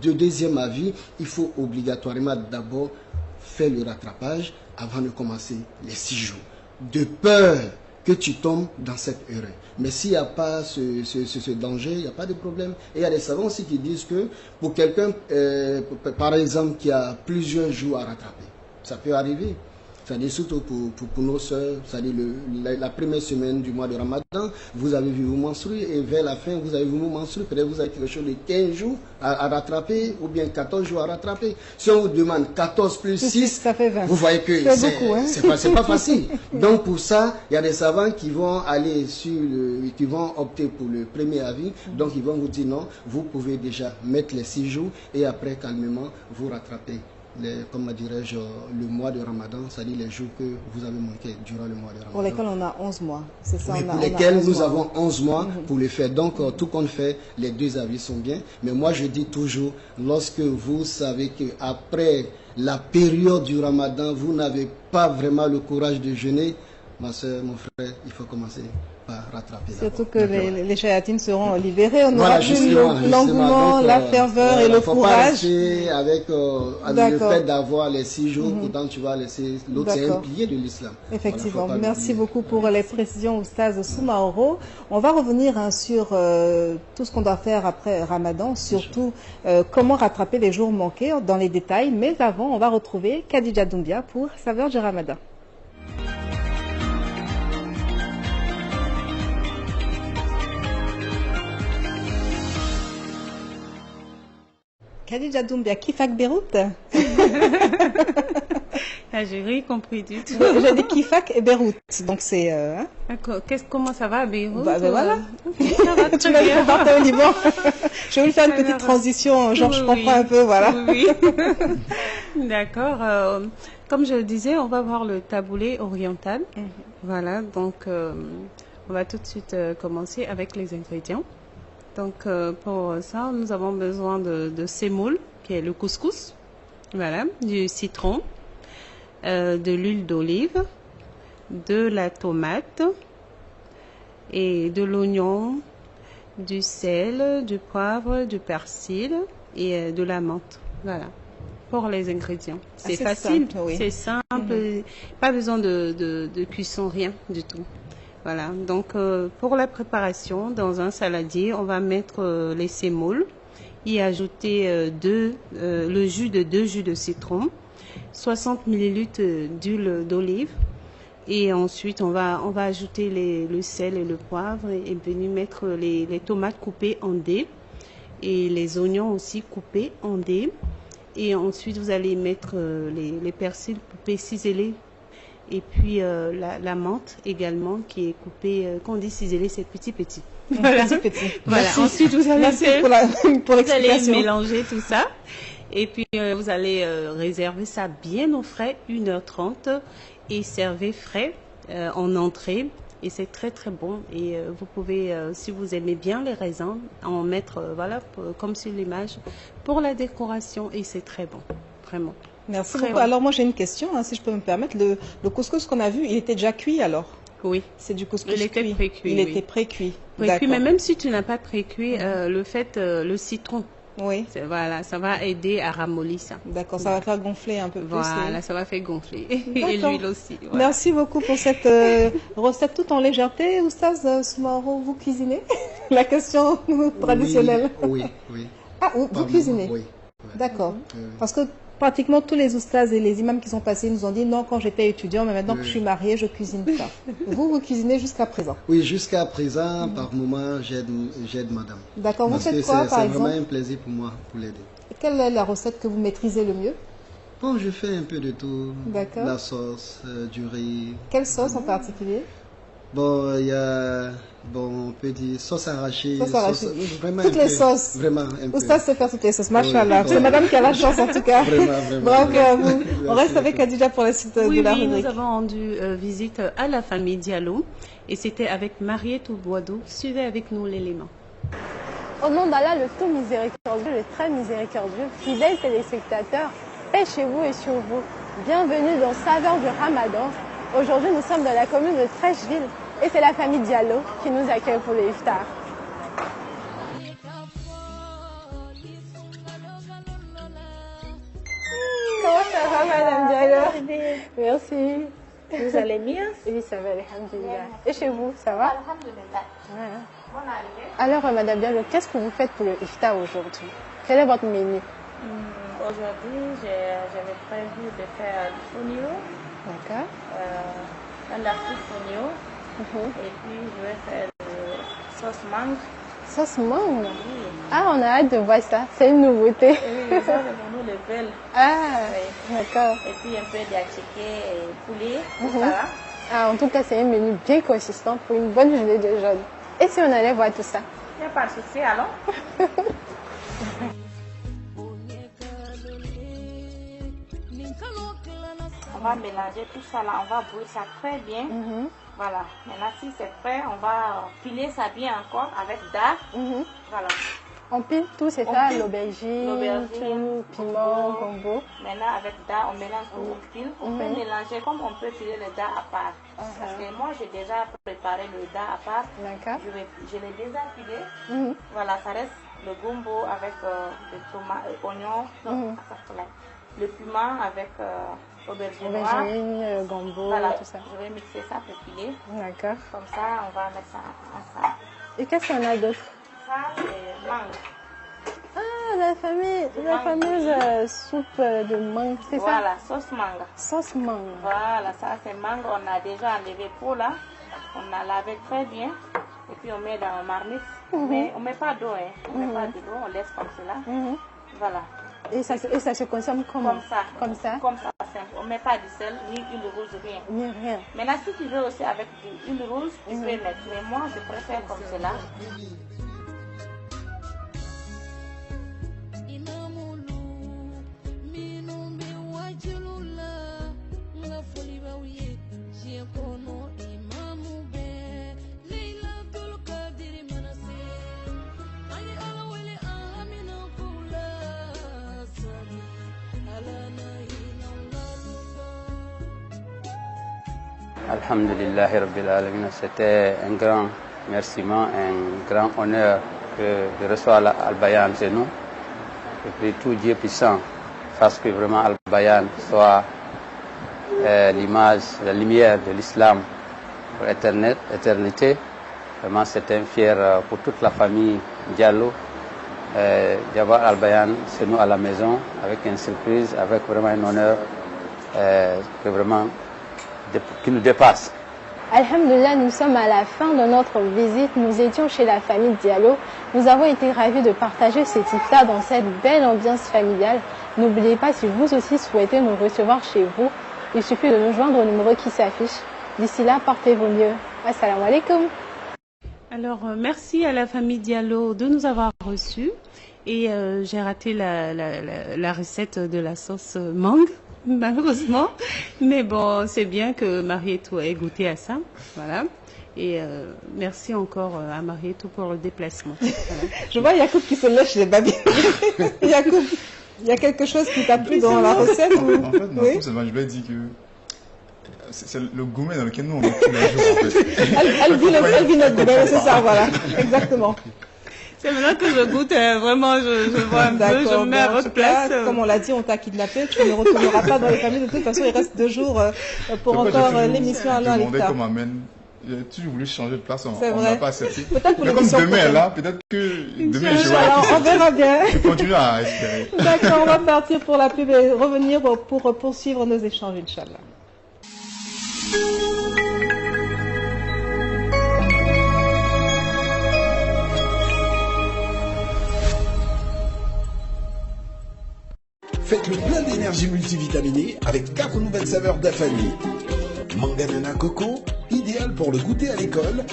[SPEAKER 6] deuxième avis. Il faut obligatoirement d'abord faire le rattrapage avant de commencer les 6 jours. De peur que tu tombes dans cette erreur. Mais s'il n'y a pas ce danger, il n'y a pas de problème. Et il y a des savants aussi qui disent que pour quelqu'un, par exemple, qui a plusieurs jours à rattraper, ça peut arriver. c'est-à-dire surtout pour nos soeurs, c'est-à-dire la première semaine du mois de Ramadan, vous avez vu vous menstruer et vers la fin, vous avez vu vous menstruer, peut-être vous avez quelque chose de 15 jours à rattraper ou bien 14 jours à rattraper. Si on vous demande 14 plus 6,
[SPEAKER 4] ça fait 20.
[SPEAKER 6] Vous voyez que c'est pas facile. Donc pour ça, il y a des savants qui vont aller qui vont opter pour le premier avis. Donc ils vont vous dire non, vous pouvez déjà mettre les 6 jours et après calmement vous rattrapez. Comment dirais-je, le mois de Ramadan, c'est-à-dire les jours que vous avez manqué durant le mois de Ramadan.
[SPEAKER 4] Pour lesquels on a 11 mois, c'est ça?
[SPEAKER 6] Oui, pour lesquels nous avons 11 mois pour le faire. Donc, tout compte fait, les deux avis sont bien. Mais moi, je dis toujours, lorsque vous savez qu'après la période du Ramadan, vous n'avez pas vraiment le courage de jeûner, ma soeur, mon frère, il faut commencer par rattraper.
[SPEAKER 4] Surtout que les chayatines seront libérées, on
[SPEAKER 6] voilà,
[SPEAKER 4] aura plus l'engouement, la ferveur et le courage.
[SPEAKER 6] Il ne faut pas avec le fait d'avoir les 6 jours, pourtant tu vas laisser l'autre, c'est un pilier de l'islam.
[SPEAKER 4] Effectivement, voilà, merci beaucoup pour les précisions, Oustaz Soumaoro. On va revenir sur tout ce qu'on doit faire après Ramadan, surtout comment rattraper les jours manqués dans les détails. Mais avant, on va retrouver Khadija Doumbia pour Saveurs du Ramadan. Khadija Doumbia, Kifak Beyrouth.
[SPEAKER 5] J'ai rien compris du tout.
[SPEAKER 4] J'ai dit Kifak et Beyrouth, donc c'est...
[SPEAKER 5] D'accord. Comment ça va à Beyrouth?
[SPEAKER 4] Voilà.
[SPEAKER 5] Ça va très bien.
[SPEAKER 4] Au Liban. Je vais vous faire une petite transition, genre je comprends un peu, voilà.
[SPEAKER 5] Oui. D'accord. Comme je le disais, on va voir le taboulé oriental. Voilà, donc on va tout de suite commencer avec les ingrédients. Donc pour ça, nous avons besoin de semoule, qui est le couscous, voilà, du citron, de l'huile d'olive, de la tomate et de l'oignon, du sel, du poivre, du persil et de la menthe. Voilà, pour les ingrédients. C'est facile, c'est simple, pas besoin de cuisson, rien du tout. Voilà, donc pour la préparation, dans un saladier, on va mettre les sémoules, y ajouter le jus de 2 jus de citron, 60 ml d'huile d'olive, et ensuite on va ajouter le sel et le poivre et venir mettre les tomates coupées en dés et les oignons aussi coupés en dés, et ensuite vous allez mettre les persils coupés ciselés. Et puis la menthe également qui est coupée, qu'on dit ciselée, c'est petit. Voilà. Voilà. Ensuite vous allez mélanger tout ça. Et puis vous allez réserver ça bien au frais, 1h30, et servez frais en entrée. Et c'est très très bon. Et vous pouvez, si vous aimez bien les raisins, en mettre, voilà, comme sur l'image, pour la décoration. Et c'est très bon, vraiment.
[SPEAKER 4] Merci beaucoup. Alors moi j'ai une question, si je peux me permettre. Le couscous qu'on a vu, il était déjà cuit alors?
[SPEAKER 5] Oui.
[SPEAKER 4] C'est du couscous
[SPEAKER 5] cuit. Il était précuit.
[SPEAKER 4] Il était précuit.
[SPEAKER 5] Précuit, mais même si tu n'as pas précuit, le citron,
[SPEAKER 4] oui,
[SPEAKER 5] voilà, ça va aider à ramollir ça.
[SPEAKER 4] D'accord, ça va faire gonfler un peu plus.
[SPEAKER 5] Voilà, ça va faire gonfler. Et l'huile aussi. Voilà.
[SPEAKER 4] Merci beaucoup pour cette recette toute en légèreté. Oustaz Soumaoro, vous cuisinez? La question traditionnelle.
[SPEAKER 6] Oui.
[SPEAKER 4] Ah, vous cuisinez?
[SPEAKER 6] Oui.
[SPEAKER 4] D'accord. Parce que pratiquement tous les oustas et les imams qui sont passés nous ont dit non, quand j'étais étudiant, mais maintenant que je suis mariée, je cuisine pas. Vous cuisinez jusqu'à présent?
[SPEAKER 6] Oui, jusqu'à présent, par moment, j'aide madame.
[SPEAKER 4] D'accord, vous faites quoi par exemple?
[SPEAKER 6] C'est vraiment un plaisir pour moi, pour l'aider.
[SPEAKER 4] Quelle est la recette que vous maîtrisez le mieux?
[SPEAKER 6] Bon, je fais un peu de tout.
[SPEAKER 4] D'accord.
[SPEAKER 6] La sauce, du riz.
[SPEAKER 4] Quelle sauce en particulier?
[SPEAKER 6] Bon, il y a, on peut dire sauce arrachée.
[SPEAKER 4] Vraiment toutes les sauces.
[SPEAKER 6] Vraiment un peu.
[SPEAKER 4] Oustaz sait faire toutes les sauces, machallah. C'est madame qui a la chance en tout cas.
[SPEAKER 6] Vraiment.
[SPEAKER 4] Bravo à vous. On reste avec Khadija pour la suite de la rubrique.
[SPEAKER 5] Nous avons rendu visite à la famille Diallo et c'était avec Mariette Boideau. Suivez avec nous l'élément.
[SPEAKER 11] Au nom d'Allah, le tout miséricordieux, le très miséricordieux, fidèles téléspectateurs, paix chez vous et sur vous. Bienvenue dans Saveurs du Ramadan. Aujourd'hui, nous sommes dans la commune de Trècheville et c'est la famille Diallo qui nous accueille pour le iftar. Comment ça va, madame Diallo? Merci.
[SPEAKER 12] Vous allez bien?
[SPEAKER 11] Oui, ça va, alhamdoulilah. Et chez vous, ça va?
[SPEAKER 12] Alhamdoulilah.
[SPEAKER 11] Voilà.
[SPEAKER 12] Bonne arrivée.
[SPEAKER 11] Alors, madame Diallo, qu'est-ce que vous faites pour le iftar aujourd'hui? Quel est votre menu?
[SPEAKER 5] Aujourd'hui, j'avais prévu de faire du fonio.
[SPEAKER 11] D'accord.
[SPEAKER 5] Un lafou fonio. Et puis, je vais faire sauce mangue.
[SPEAKER 11] Sauce mangue?
[SPEAKER 5] Oui.
[SPEAKER 11] Ah, on a hâte de voir ça. C'est une nouveauté.
[SPEAKER 5] Oui, ça, c'est pour nous le bel.
[SPEAKER 11] Ah,
[SPEAKER 5] oui.
[SPEAKER 11] D'accord.
[SPEAKER 5] Et puis, un peu d'attiqué et poulet. Tout ça.
[SPEAKER 11] Ah, en tout cas, c'est un menu bien consistant pour une bonne journée de jeûne. Et si on allait voir tout ça?
[SPEAKER 5] Il n'y a pas de souci, alors. On va mélanger tout ça là, on va bouillir ça très bien. Voilà. Maintenant, si c'est prêt, on va piler ça bien encore avec da. Voilà.
[SPEAKER 11] On pile tout, c'est ça, l'aubergine, piment, gombo.
[SPEAKER 5] Maintenant, avec da, on mélange tout, on pile. On peut mélanger comme on peut piler le da à part. Parce que moi, j'ai déjà préparé le da à part.
[SPEAKER 11] D'accord.
[SPEAKER 5] Je l'ai déjà pilé. Voilà, ça reste le gombo avec des tomates, oignons, le piment avec aubergine noire.
[SPEAKER 11] Gombo,
[SPEAKER 5] voilà,
[SPEAKER 11] tout ça.
[SPEAKER 5] Je vais mixer ça pour piler.
[SPEAKER 11] D'accord.
[SPEAKER 5] Comme ça, on va mettre ça ensemble.
[SPEAKER 11] Et qu'est-ce qu'il y en a d'autre?
[SPEAKER 5] Ça, c'est mangue.
[SPEAKER 11] Ah, la fameuse soupe de mangue, c'est ça?
[SPEAKER 5] Voilà, sauce mangue.
[SPEAKER 11] Sauce mangue.
[SPEAKER 5] Voilà, ça c'est mangue. On a déjà enlevé peau là. On a lavé très bien. Et puis on met dans la marmite. Mais on ne met pas d'eau, hein. On met pas d'eau, on laisse comme cela. Voilà.
[SPEAKER 11] Et ça se consomme comment?
[SPEAKER 5] Comme ça.
[SPEAKER 11] Comme ça?
[SPEAKER 5] Comme ça, simple. On ne met pas de sel, ni huile rouge, rien.
[SPEAKER 11] Ni rien.
[SPEAKER 5] Maintenant, si tu veux aussi avec de l'huile rouge, tu peux mettre. Mais moi, je préfère comme cela.
[SPEAKER 12] Alhamdulillahi Rabbil Alamin, c'était un grand remerciement, un grand honneur que de recevoir Al-Bayan chez nous. Et puis tout Dieu puissant fasse que vraiment Al-Bayan soit l'image, la lumière de l'islam pour éternité. Vraiment c'est un fier pour toute la famille Diallo d'avoir Al-Bayan chez nous à la maison avec une surprise, avec vraiment un honneur que vraiment qui nous dépasse.
[SPEAKER 11] Alhamdulillah, nous sommes à la fin de notre visite. Nous étions chez la famille Diallo. Nous avons été ravis de partager cet iftar dans cette belle ambiance familiale. N'oubliez pas, si vous aussi souhaitez nous recevoir chez vous, il suffit de nous joindre au numéro qui s'affiche. D'ici là, portez-vous mieux. Assalamu alaikum.
[SPEAKER 5] Alors, merci à la famille Diallo de nous avoir reçus. Et j'ai raté la recette de la sauce mangue, malheureusement. Mais bon, c'est bien que Marietou ait goûté à ça. Voilà. Et merci encore à Marietou pour le déplacement. Voilà.
[SPEAKER 4] Je vois Yacoub qui se lèche les babines. Yacoub, il y a quelque chose qui t'a plu dans la recette ou...
[SPEAKER 1] En fait, non, oui? Je lui ai dit que c'est le gourmet dans lequel nous on est tous les jours. En fait.
[SPEAKER 4] Elle vit notre gourmet, c'est ça, voilà. Exactement.
[SPEAKER 5] C'est maintenant que je goûte, vraiment, je vois un peu, je me mets à votre place.
[SPEAKER 4] Comme on l'a dit, on t'a kidnappé, tu ne retourneras pas dans les familles. De toute façon, il reste 2 jours pour encore l'émission à l'Iftar.
[SPEAKER 1] J'ai toujours voulu changer de place, on
[SPEAKER 4] n'a
[SPEAKER 1] pas accepté.
[SPEAKER 4] Peut-être pour
[SPEAKER 1] mais comme demain là, peut-être que demain je vais.
[SPEAKER 4] On verra bien.
[SPEAKER 1] Je continue à espérer.
[SPEAKER 4] D'accord, on va partir pour la pub et revenir pour poursuivre nos échanges, Inch'Allah.
[SPEAKER 3] Faites le plein d'énergie multivitaminée avec 4 nouvelles saveurs d'Afani. Manganana coco, idéal pour le goûter à l'école.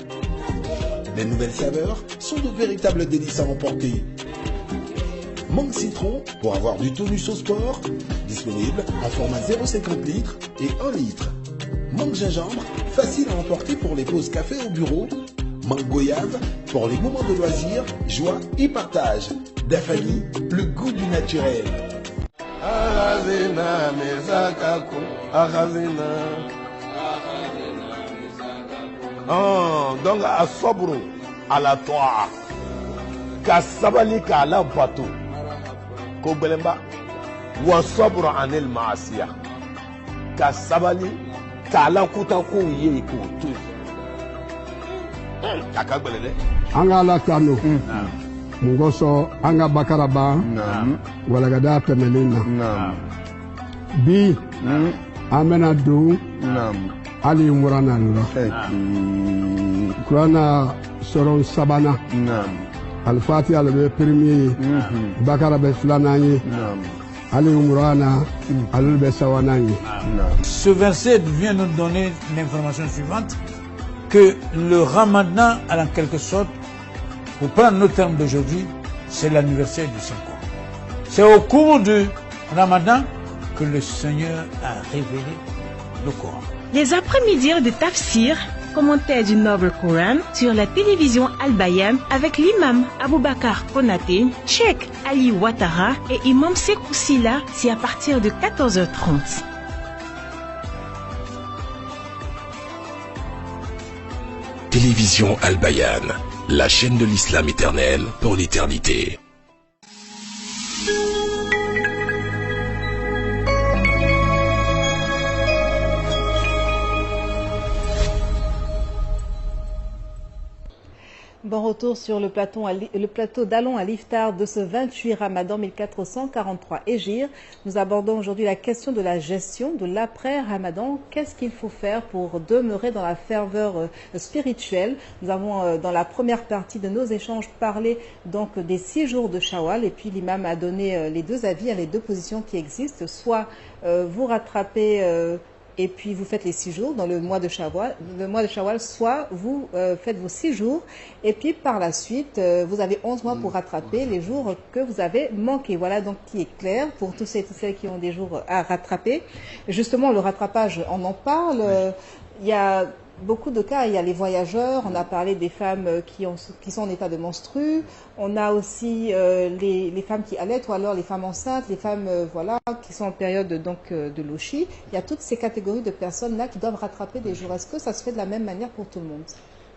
[SPEAKER 3] Les nouvelles saveurs sont de véritables délices à emporter. Mangue citron pour avoir du tonus au sport, disponible en format 0,50 litres et 1 litre. Mangue gingembre, facile à emporter pour les pauses café au bureau. Mangue goyave pour les moments de loisirs, joie et partage. D'Afani, le goût du naturel.
[SPEAKER 13] Donc à sobre à la toa ka sabali ka la bato ko belemba wa sobre anil maasiya ka sabali ka la kuta ko ye ko to ka belele
[SPEAKER 14] anga la kano Mungoso anga bakaraba. Walagada temelina. Bi. Amena du. Ali Murana Lula. Kurana Soron Sabana. Al-Fati al premier. Bakara be Flanani. Ali Murana. Alul be Sawanani.
[SPEAKER 15] Ce verset vient nous donner l'information suivante, que le Ramadan, en quelque sorte, pour prendre nos termes d'aujourd'hui, c'est l'anniversaire du Saint-Coran. C'est au cours du Ramadan que le Seigneur a révélé le Coran.
[SPEAKER 10] Les après-midi de Tafsir, commentaire du Noble Coran sur la télévision Al-Bayan avec l'imam Aboubakar Konaté, Cheikh Ali Ouattara et imam Sekou Silla, c'est à partir de 14h30.
[SPEAKER 2] Télévision Al-Bayan, la chaîne de l'islam éternel pour l'éternité.
[SPEAKER 4] Bon retour sur le plateau d'Allons à l'Iftar de ce 28 Ramadan 1443 Hégire. Nous abordons aujourd'hui la question de la gestion de l'après-Ramadan. Qu'est-ce qu'il faut faire pour demeurer dans la ferveur spirituelle? Nous avons dans la première partie de nos échanges parlé donc des 6 jours de Shawwal, et puis l'imam a donné les deux avis, les deux positions qui existent. Soit vous rattrapez et puis vous faites les 6 jours dans le mois de Shawwal, soit vous faites vos 6 jours et puis par la suite vous avez 11 mois pour rattraper les jours que vous avez manqués. Voilà donc qui est clair pour tous et toutes celles qui ont des jours à rattraper. Justement, le rattrapage, on en parle. Il y a beaucoup de cas, il y a les voyageurs, on a parlé des femmes qui sont en état de menstru, on a aussi les femmes qui allaitent ou alors les femmes enceintes, les femmes voilà, qui sont en période donc, de lochi. Il y a toutes ces catégories de personnes-là qui doivent rattraper des jours. Est-ce que ça se fait de la même manière pour tout le monde?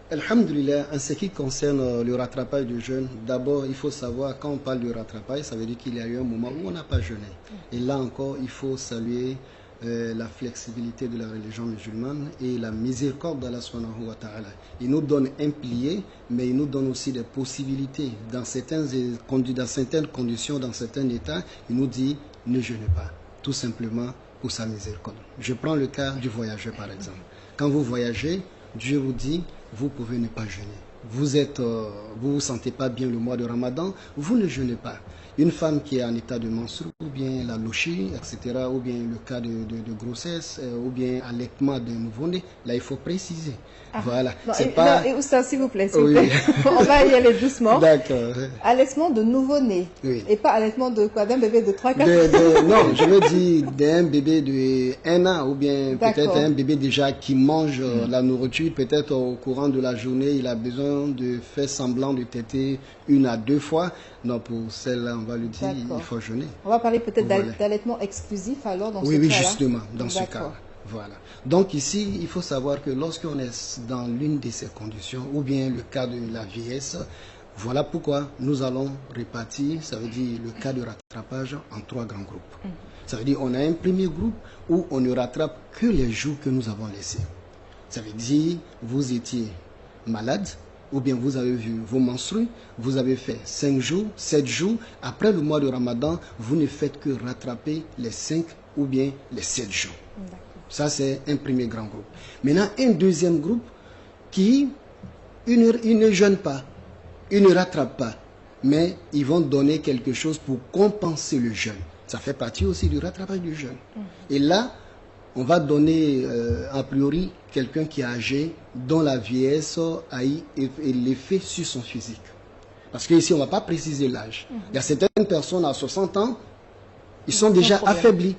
[SPEAKER 6] Alhamdulillah, en ce qui concerne le rattrapage du jeûne, d'abord il faut savoir, quand on parle de rattrapage, ça veut dire qu'il y a eu un moment où on n'a pas jeûné. Et là encore, il faut saluer la flexibilité de la religion musulmane et la miséricorde d'Allah subhanahu wa ta'ala. Il nous donne un plié, mais il nous donne aussi des possibilités. Dans certaines conditions, dans certains états, il nous dit ne jeûnez pas, tout simplement pour sa miséricorde. Je prends le cas du voyageur par exemple. Quand vous voyagez, Dieu vous dit vous pouvez ne pas jeûner. Vous sentez pas bien le mois de Ramadan, vous ne jeûnez pas. Une femme qui est en état de menstru, ou bien la lochi, etc., ou bien le cas de grossesse, ou bien allaitement d'un nouveau-né, là il faut préciser. Voilà.
[SPEAKER 4] Et Oustaz, s'il vous plaît, on va y aller doucement.
[SPEAKER 6] D'accord.
[SPEAKER 4] Allaitement de nouveau-né, et pas allaitement de quoi, d'un bébé de 3-4 ans.
[SPEAKER 6] Non, je veux dire d'un bébé de 1 an, ou bien peut-être un bébé déjà qui mange la nourriture, peut-être au courant de la journée, il a besoin de faire semblant de téter 1 à 2 fois. Non, pour celle-là, on va lui dire, il faut jeûner.
[SPEAKER 4] On va parler peut-être d'allaitement exclusif alors dans ce cas-là.
[SPEAKER 6] Oui, justement, dans ce cas. Voilà. Donc ici, il faut savoir que lorsqu'on est dans l'une de ces conditions, ou bien le cas de la vieillesse, voilà pourquoi nous allons répartir, ça veut dire le cas de rattrapage en 3 grands groupes. Ça veut dire on a un premier groupe où on ne rattrape que les jours que nous avons laissés. Ça veut dire vous étiez malade, ou bien vous avez vu vos menstrues, vous avez fait 5 jours, 7 jours, après le mois de Ramadan, vous ne faites que rattraper les 5 ou bien les 7 jours. Ça, c'est un premier grand groupe. Maintenant, un deuxième groupe qui, ils ne jeûnent pas, ils ne rattrapent pas, mais ils vont donner quelque chose pour compenser le jeûne. Ça fait partie aussi du rattrapage du jeûne. Et là, on va donner a priori quelqu'un qui est âgé, dont la vieillesse a eu l'effet sur son physique. Parce qu'ici, on ne va pas préciser l'âge. Il y a certaines personnes à 60 ans, ils sont déjà affaiblis.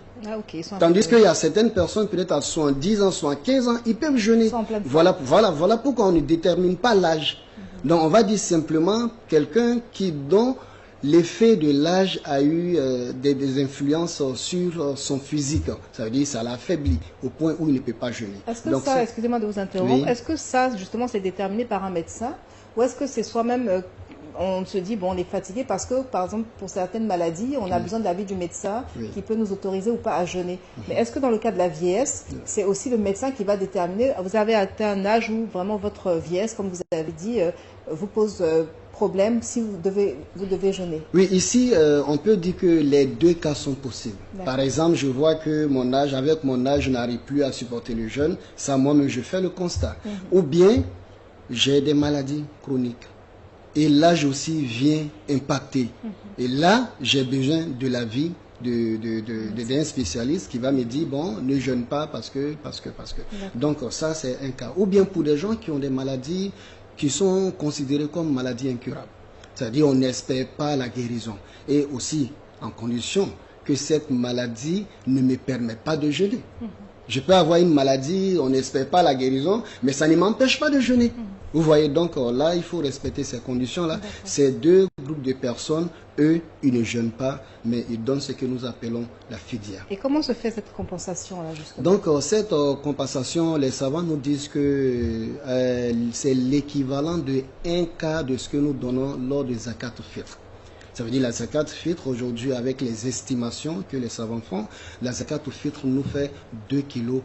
[SPEAKER 6] Tandis qu'il y a certaines personnes, peut-être à 70 ans, 75 ans, ils peuvent jeûner. Voilà pourquoi on ne détermine pas l'âge. Donc on va dire simplement quelqu'un dont l'effet de l'âge a eu des influences sur son physique. Ça veut dire que ça l'affaiblit au point où il ne peut pas jeûner.
[SPEAKER 4] Est-ce que ça, excusez-moi de vous interrompre, est-ce que ça, justement, c'est déterminé par un médecin ou est-ce que c'est soi-même on se dit, bon, on est fatigué parce que, par exemple, pour certaines maladies, on a besoin de l'avis du médecin qui peut nous autoriser ou pas à jeûner. Mais est-ce que dans le cas de la vieillesse, c'est aussi le médecin qui va déterminer, vous avez atteint un âge où vraiment votre vieillesse, comme vous avez dit, vous pose problème si vous devez jeûner?
[SPEAKER 6] Oui, ici, on peut dire que les deux cas sont possibles. Par exemple, je vois que avec mon âge, je n'arrive plus à supporter le jeûne. Ça, moi-même, je fais le constat. Ou bien, j'ai des maladies chroniques. Et l'âge aussi vient impacter. Et là, j'ai besoin de l'avis d'un spécialiste qui va me dire, bon, ne jeûne pas parce que. Donc, ça, c'est un cas. Ou bien pour des gens qui ont des maladies qui sont considérées comme maladies incurables. C'est-à-dire, on n'espère pas la guérison. Et aussi, en condition que cette maladie ne me permet pas de jeûner. Je peux avoir une maladie, on n'espère pas la guérison, mais ça ne m'empêche pas de jeûner. Vous voyez, donc là, il faut respecter ces conditions-là. Ces deux groupes de personnes, eux, ils ne jeûnent pas, mais ils donnent ce que nous appelons la fidya.
[SPEAKER 4] Et comment se fait cette compensation-là, justement?
[SPEAKER 6] Donc, cette compensation, les savants nous disent que c'est l'équivalent de 1 quart de ce que nous donnons lors des zakat fitr. Ça veut dire la zakat fitr, aujourd'hui, avec les estimations que les savants font, la zakat fitr nous fait 2,5 kg.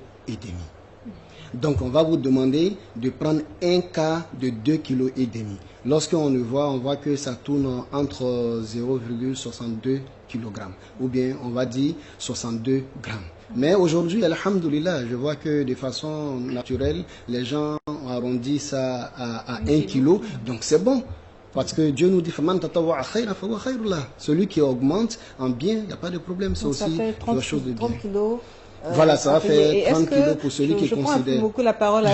[SPEAKER 6] Donc, on va vous demander de prendre 1 quart de 2,5 kg. Lorsqu'on le voit, on voit que ça tourne entre 0,62 kg. Ou bien, on va dire 62 grammes. Mais aujourd'hui, alhamdoulilah, je vois que de façon naturelle, les gens ont arrondi ça à 1 kg. Donc, c'est bon. Parce que Dieu nous dit, celui qui augmente en bien, il n'y a pas de problème. C'est aussi quelque chose de bien.
[SPEAKER 4] 30 kilos.
[SPEAKER 6] Voilà, ça va faire 30 kilos pour celui qui considère.
[SPEAKER 4] Je prends beaucoup la parole.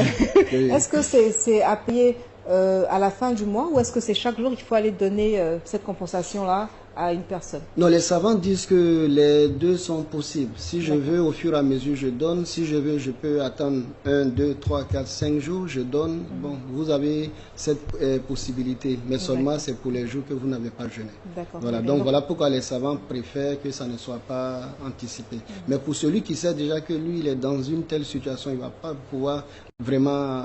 [SPEAKER 4] Est-ce que c'est à payer à la fin du mois ou est-ce que c'est chaque jour il faut aller donner cette compensation-là à une personne?
[SPEAKER 6] Non, les savants disent que les deux sont possibles. Si je veux, au fur et à mesure, je donne. Si je veux, je peux attendre 1, 2, 3, 4, 5 jours, je donne. Bon, vous avez cette possibilité, mais seulement c'est pour les jours que vous n'avez pas jeûné. Voilà, donc voilà pourquoi les savants préfèrent que ça ne soit pas anticipé. Mais pour celui qui sait déjà que lui, il est dans une telle situation, il ne va pas pouvoir vraiment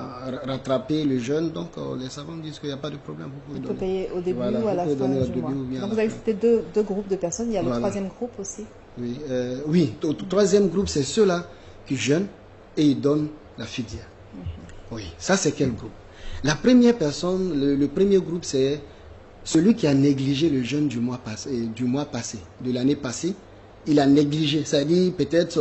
[SPEAKER 6] rattraper le jeûne, donc les savants disent qu'il n'y a pas de problème. Vous pouvez
[SPEAKER 4] payer au début ou à la fin du mois. Donc vous avez cité deux groupes de personnes, il y a le troisième groupe aussi.
[SPEAKER 6] Oui, oui, le troisième groupe, c'est ceux-là qui jeûnent et ils donnent la fidya. Oui, ça c'est quel groupe? La première personne, le premier groupe, c'est celui qui a négligé le jeûne du mois passé, de l'année passée. Il a négligé, c'est-à-dire peut-être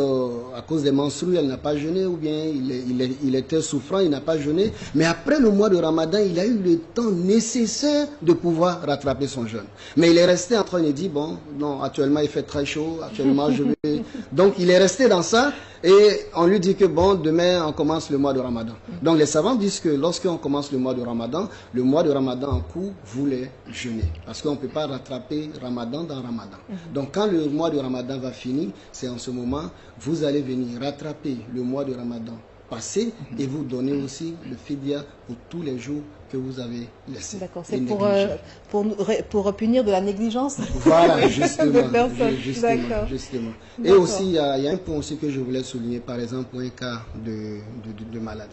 [SPEAKER 6] à cause des menstrues, elle n'a pas jeûné, ou bien il était souffrant, il n'a pas jeûné. Mais après le mois de Ramadan, il a eu le temps nécessaire de pouvoir rattraper son jeûne. Mais il est resté en train de dire, bon, non, actuellement il fait très chaud, actuellement je vais... Donc il est resté dans ça, et on lui dit que bon, demain on commence le mois de Ramadan. Donc les savants disent que lorsqu'on commence le mois de Ramadan en cours, vous les jeûnez. Parce qu'on ne peut pas rattraper Ramadan dans Ramadan. Donc quand le mois de Ramadan va finir, c'est en ce moment, vous allez venir rattraper le mois de Ramadan passé et vous donner aussi le fidya pour tous les jours que vous avez laissés.
[SPEAKER 4] D'accord, c'est pour punir de la négligence.
[SPEAKER 6] Voilà, justement. Justement. Et aussi, il y a un point aussi que je voulais souligner, par exemple, pour un cas de malade.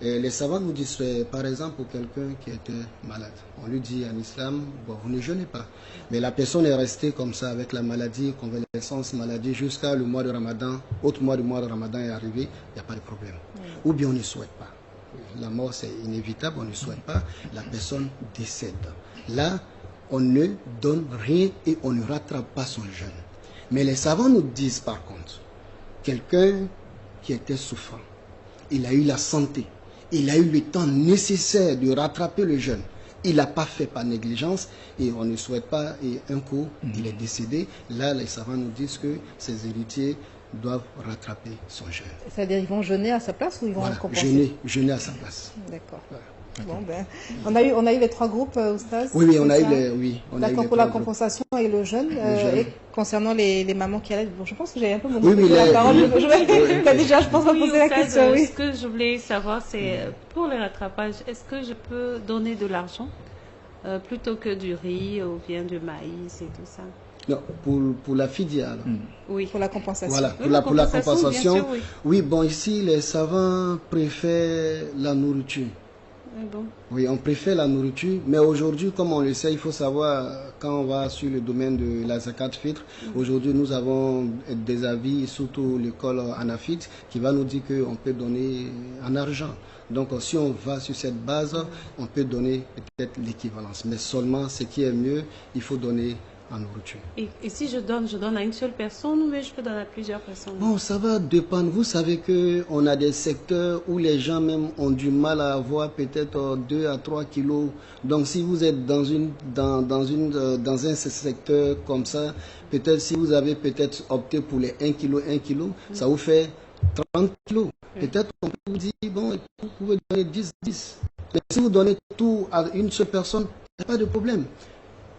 [SPEAKER 6] Et les savants nous disent, par exemple, pour quelqu'un qui était malade, on lui dit en islam, bon, vous ne jeûnez pas. Mais la personne est restée comme ça avec la maladie, convalescence, maladie, jusqu'à le mois de Ramadan, autre mois de Ramadan est arrivé, il n'y a pas de problème. Ou bien on ne souhaite pas. La mort c'est inévitable, on ne souhaite pas, la personne décède. Là, on ne donne rien et on ne rattrape pas son jeûne. Mais les savants nous disent par contre, quelqu'un qui était souffrant, il a eu la santé, il a eu le temps nécessaire de rattraper le jeûne. Il n'a pas fait par négligence et on ne souhaite pas, et un coup, il est décédé. Là, les savants nous disent que ses héritiers doivent rattraper son jeûne.
[SPEAKER 4] C'est-à-dire qu'ils vont jeûner à sa place ou ils vont compenser?
[SPEAKER 6] Jeûner à sa place.
[SPEAKER 4] D'accord. Bon, ben, on a eu les trois groupes, Oustaz?
[SPEAKER 6] Oui, on a eu les
[SPEAKER 4] D'accord, pour la compensation et le jeûne. Et concernant les mamans qui allaitent, bon, je pense que j'ai un peu mon
[SPEAKER 6] la
[SPEAKER 4] parole. Déjà, je pense à poser la question.
[SPEAKER 5] Ce que je voulais savoir, c'est pour le rattrapage, est-ce que je peux donner de l'argent plutôt que du riz ou bien du maïs et tout ça?
[SPEAKER 6] Non, pour la fidya.
[SPEAKER 4] Oui, pour la compensation.
[SPEAKER 6] Voilà, pour la compensation. Sûr, oui, bon, ici, les savants préfèrent la nourriture.
[SPEAKER 5] Bon.
[SPEAKER 6] Oui, on préfère la nourriture, mais aujourd'hui, comme on le sait, il faut savoir, quand on va sur le domaine de la zakat fitr, aujourd'hui nous avons des avis, surtout l'école Anafit, qui va nous dire qu'on peut donner en argent. Donc si on va sur cette base, on peut donner peut-être l'équivalence, mais seulement ce qui est mieux, il faut donner en nourriture.
[SPEAKER 5] Et si je donne à une seule personne ou mais je peux donner à plusieurs personnes?
[SPEAKER 6] Bon, ça va dépendre. Vous savez qu'on a des secteurs où les gens même ont du mal à avoir peut-être 2 à 3 kilos. Donc si vous êtes dans un secteur comme ça, peut-être si vous avez peut-être opté pour les 1 kilo, ça vous fait 30 kilos. Peut-être on peut vous dire, bon, vous pouvez donner 10. Mais si vous donnez tout à une seule personne, il n'y a pas de problème.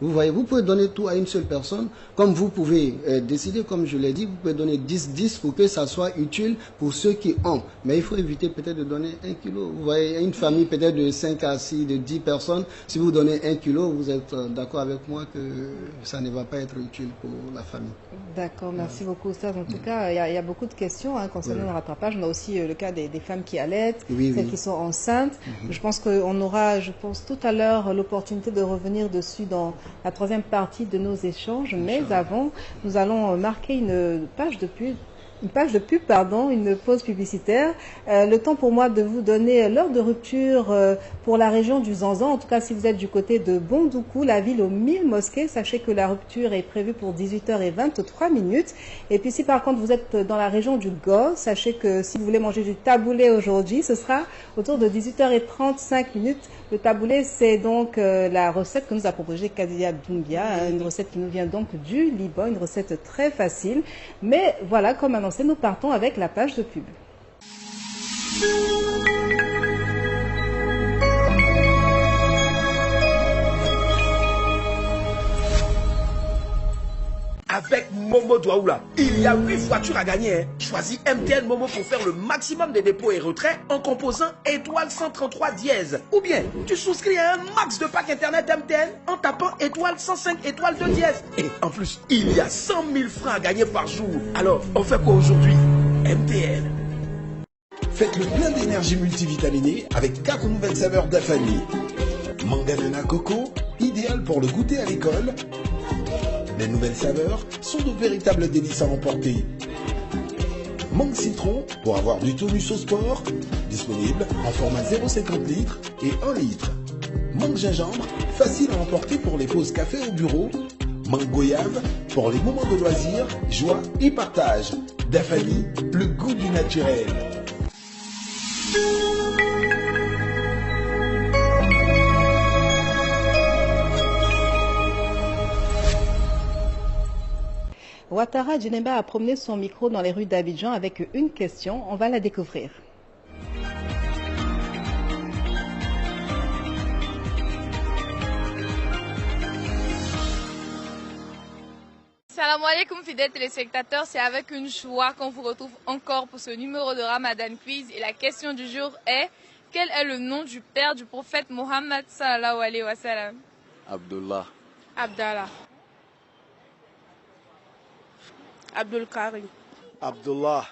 [SPEAKER 6] Vous voyez, vous pouvez donner tout à une seule personne, comme vous pouvez décider, comme je l'ai dit, vous pouvez donner 10 pour que ça soit utile pour ceux qui ont. Mais il faut éviter peut-être de donner 1 kilo. Vous voyez, une famille peut-être de 5 à 6, de 10 personnes, si vous donnez 1 kilo, vous êtes d'accord avec moi que ça ne va pas être utile pour la famille.
[SPEAKER 4] D'accord, merci beaucoup, Oustaz. En tout cas, il y a beaucoup de questions concernant le rattrapage. On a aussi le cas des femmes qui allaitent, celles qui sont enceintes. Je pense qu'on aura, tout à l'heure, l'opportunité de revenir dessus dans la troisième partie de nos échanges, mais avant, nous allons marquer une page de pub, une pause publicitaire. Le temps pour moi de vous donner l'heure de rupture pour la région du Zanzan. En tout cas, si vous êtes du côté de Bondoukou, la ville aux 1000 mosquées, sachez que la rupture est prévue pour 18h23. Et puis si par contre vous êtes dans la région du Gos, sachez que si vous voulez manger du taboulé aujourd'hui, ce sera autour de 18h35. Le taboulé, c'est donc la recette que nous a proposée Kadidia Doumbia, une recette qui nous vient donc du Liban, une recette très facile. Mais voilà, comme annoncé, nous partons avec la page de pub.
[SPEAKER 16] Avec Momo Douaoula, il y a 8 voitures à gagner. Choisis MTN Momo pour faire le maximum de dépôts et retraits en composant étoile 133 dièse. Ou bien, tu souscris à un max de pack internet MTN en tapant étoile 105 étoile 2 dièse. Et en plus, il y a 100 000 francs à gagner par jour. Alors, on fait quoi aujourd'hui? MTN.
[SPEAKER 3] Faites le plein d'énergie multivitaminée avec 4 nouvelles saveurs d'Afani. Manganana Coco, idéal pour le goûter à l'école. Les nouvelles saveurs sont de véritables délices à emporter. Mangue citron pour avoir du tonus au sport, disponible en format 0,50 litres et 1 litre. Mangue gingembre, facile à emporter pour les pauses café au bureau. Mangue goyave pour les moments de loisirs, joie et partage. D'Afani, le goût du naturel.
[SPEAKER 4] Ouattara Djeneba a promené son micro dans les rues d'Abidjan avec une question. On va la découvrir.
[SPEAKER 17] Salam alaikum fidèles téléspectateurs, c'est avec une joie qu'on vous retrouve encore pour ce numéro de Ramadan Quiz et la question du jour est: quel est le nom du père du prophète Mohammed sallallahu alayhi wa sallam?
[SPEAKER 9] Abdullah.
[SPEAKER 17] Abdallah. Abdul Karim.
[SPEAKER 13] Abdullah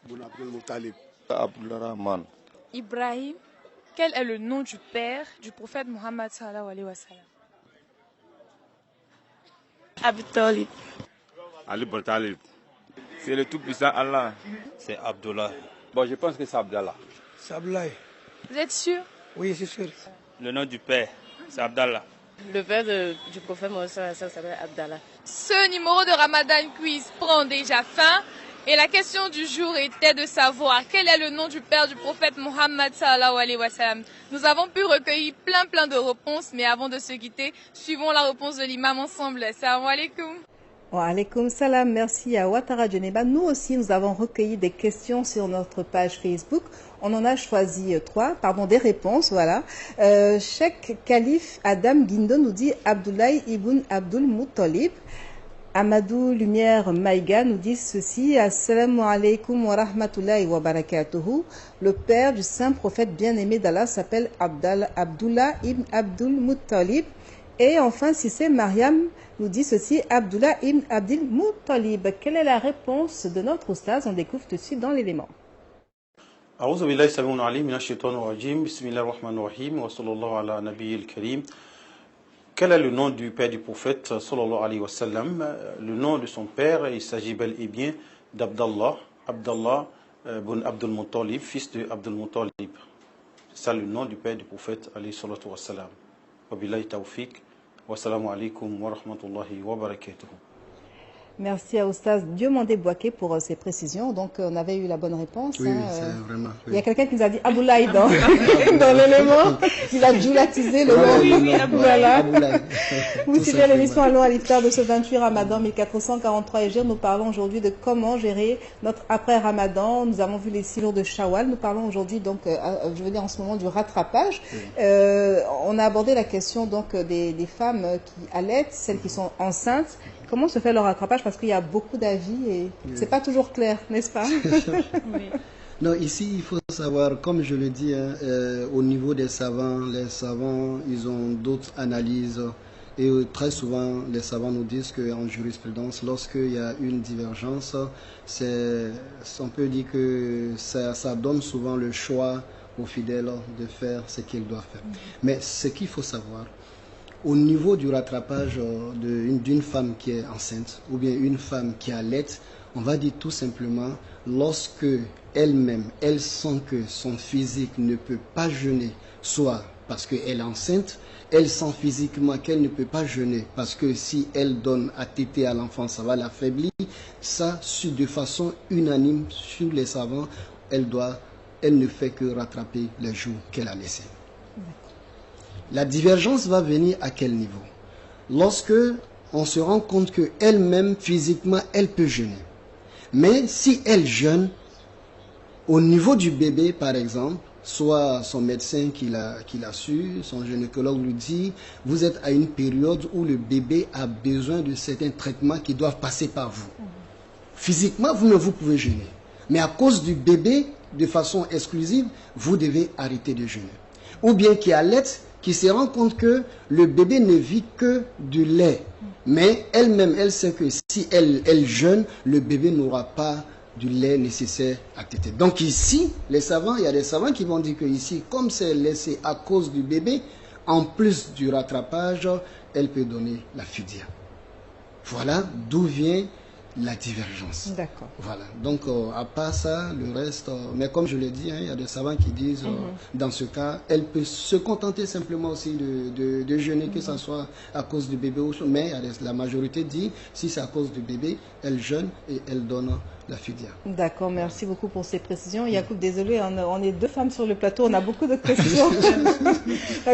[SPEAKER 13] bin Abdul Muttalib.
[SPEAKER 9] Abdullah Rahman.
[SPEAKER 17] Ibrahim. Quel est le nom du père du prophète Mohammed sallallahu alayhi wa sallam? Abu Talib.
[SPEAKER 18] Ali bin Talib. C'est le tout-puissant Allah.
[SPEAKER 19] C'est Abdullah.
[SPEAKER 18] Bon, je pense que c'est Abdallah.
[SPEAKER 19] C'est Abdallah.
[SPEAKER 17] Vous êtes sûr?
[SPEAKER 19] Oui, je suis sûr.
[SPEAKER 18] Le nom du père, c'est Abdallah.
[SPEAKER 20] Le père du prophète Mohammed s'appelle Abdallah.
[SPEAKER 17] Ce numéro de Ramadan Quiz prend déjà fin. Et la question du jour était de savoir quel est le nom du père du prophète Mohammed sallallahu alayhi wa sallam. Nous avons pu recueillir plein de réponses, mais avant de se quitter, suivons la réponse de l'imam ensemble. Salam alaikum.
[SPEAKER 4] Wa alaikum salam, merci à Ouattara Djeneba. Nous aussi, nous avons recueilli des questions sur notre page Facebook. On en a choisi des réponses, voilà. Cheikh Khalif Adam Guindo nous dit Abdoulaye ibn Abdul Muttalib. Amadou Lumière Maïga nous dit ceci: Assalamu alaikum wa rahmatullahi wa barakatuhu. Le père du saint prophète bien-aimé d'Allah s'appelle Abdullah ibn Abdul Muttalib. Et enfin, si c'est Mariam nous dit ceci: Abdullah ibn Abdul Muttalib. Quelle est la réponse de notre oustaz? On découvre tout de suite dans l'élément.
[SPEAKER 21] أعوذ بالله السميع العليم من الشيطان الرجيم بسم الله الرحمن الرحيم وصلى الله على نبي الكريم. Quel est le nom du père du prophète sallallahu alayhi wa sallam? Le nom de son père, il s'agit bel et bien d'Abdallah, Abdallah bin Abdul Muttalib, fils de Abdul Muttalib. C'est ça le nom du père du prophète alayhi salatu wa sallam. Wa billahi tawfiq wa salamu alaykum wa rahmatullahi wa barakatuh.
[SPEAKER 4] Merci à Oustaz Diomandé Bouaké pour ces précisions. Donc, on avait eu la bonne réponse.
[SPEAKER 6] Oui, c'est vraiment. Oui.
[SPEAKER 4] Il y a quelqu'un qui nous a dit Aboulaye dans l'élément. Il a djoulatisé le nom.
[SPEAKER 6] Oui,
[SPEAKER 4] voilà. Vous suivez l'émission Allons à l'Iftar de ce 28 Ramadan 1443 Hégire. Nous parlons aujourd'hui de comment gérer notre après-Ramadan. Nous avons vu les 6 jours de Shawwal. Nous parlons aujourd'hui, donc, je veux dire en ce moment, du rattrapage. Oui. On a abordé la question donc des femmes qui allaitent, celles qui sont enceintes. Comment se fait le rattrapage? Parce qu'il y a beaucoup d'avis et c'est pas toujours clair, n'est-ce pas?
[SPEAKER 6] Oui. Non, ici, il faut savoir, comme je le dis, au niveau des savants, les savants, ils ont d'autres analyses. Et très souvent, les savants nous disent qu'en jurisprudence, lorsqu'il y a une divergence, on peut dire que ça donne souvent le choix aux fidèles de faire ce qu'ils doivent faire. Mais ce qu'il faut savoir, au niveau du rattrapage d'une femme qui est enceinte ou bien une femme qui allait, on va dire tout simplement, lorsque elle-même, elle sent que son physique ne peut pas jeûner, soit parce qu'elle est enceinte, elle sent physiquement qu'elle ne peut pas jeûner, parce que si elle donne à téter à l'enfant, ça va l'affaiblir, ça, de façon unanime, sur les savants, elle ne fait que rattraper les jours qu'elle a laissés. La divergence va venir à quel niveau? Lorsque on se rend compte qu'elle-même, physiquement, elle peut jeûner. Mais si elle jeûne, au niveau du bébé, par exemple, soit son médecin qui l'a su, son gynécologue lui dit, vous êtes à une période où le bébé a besoin de certains traitements qui doivent passer par vous. Physiquement, vous pouvez jeûner. Mais à cause du bébé, de façon exclusive, vous devez arrêter de jeûner. Ou bien qui allait, qui se rend compte que le bébé ne vit que du lait. Mais elle-même, elle sait que si elle jeûne, le bébé n'aura pas du lait nécessaire à téter. Donc ici, il y a des savants qui vont dire que ici, comme c'est laissé à cause du bébé, en plus du rattrapage, elle peut donner la fidia. Voilà d'où vient la divergence.
[SPEAKER 4] D'accord. Voilà.
[SPEAKER 6] Donc, à part ça, le reste... mais comme je l'ai dit, il y a des savants qui disent, dans ce cas, elle peut se contenter simplement aussi de jeûner, que ce soit à cause du bébé ou mais la majorité dit, si c'est à cause du bébé, elle jeûne et elle donne la fidia.
[SPEAKER 4] D'accord, merci beaucoup pour ces précisions. Yacoub, désolé, on est 2 femmes sur le plateau, on a beaucoup de questions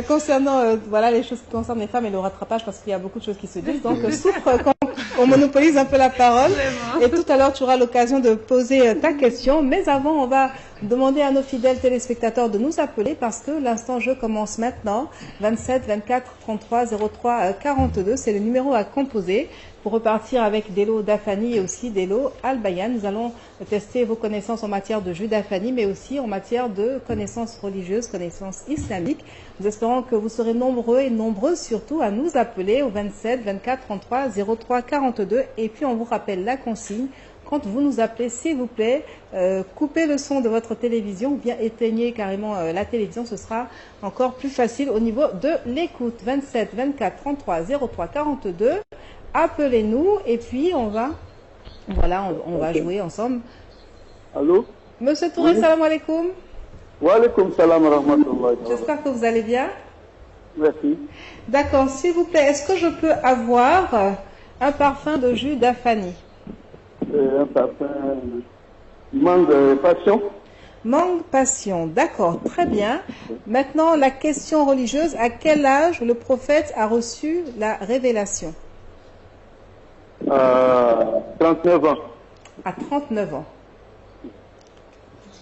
[SPEAKER 4] concernant voilà, les choses qui concernent les femmes et le rattrapage, parce qu'il y a beaucoup de choses qui se disent. Donc, souffre quand on monopolise un peu la parole. Et tout à l'heure, tu auras l'occasion de poser ta question. Mais avant, on va demander à nos fidèles téléspectateurs de nous appeler parce que l'instant jeu commence maintenant. 27 24 33 03 42, c'est le numéro à composer pour repartir avec des lots d'Afani et aussi des lots Al-Bayan. Nous allons tester vos connaissances en matière de jus d'Afani, mais aussi en matière de connaissances religieuses, connaissances islamiques. Nous espérons que vous serez nombreux et nombreuses surtout à nous appeler au 27 24 33 03 42. Et puis on vous rappelle la consigne. Quand vous nous appelez, s'il vous plaît, coupez le son de votre télévision ou bien éteignez carrément la télévision. Ce sera encore plus facile au niveau de l'écoute. 27 24 33 03 42. Appelez-nous et puis on va jouer ensemble.
[SPEAKER 22] Allô?
[SPEAKER 4] Monsieur Touré, salam alaikum.
[SPEAKER 22] Wa alaikum salam wa rahmatullahi.
[SPEAKER 4] J'espère que vous allez bien.
[SPEAKER 22] Merci.
[SPEAKER 4] D'accord, s'il vous plaît, est-ce que je peux avoir un parfum de jus d'Afani?
[SPEAKER 22] Un parfum mangue passion.
[SPEAKER 4] Mangue passion, d'accord, très bien. Maintenant, la question religieuse, à quel âge le prophète a reçu la révélation?
[SPEAKER 22] 39 ans.
[SPEAKER 4] À 39 ans.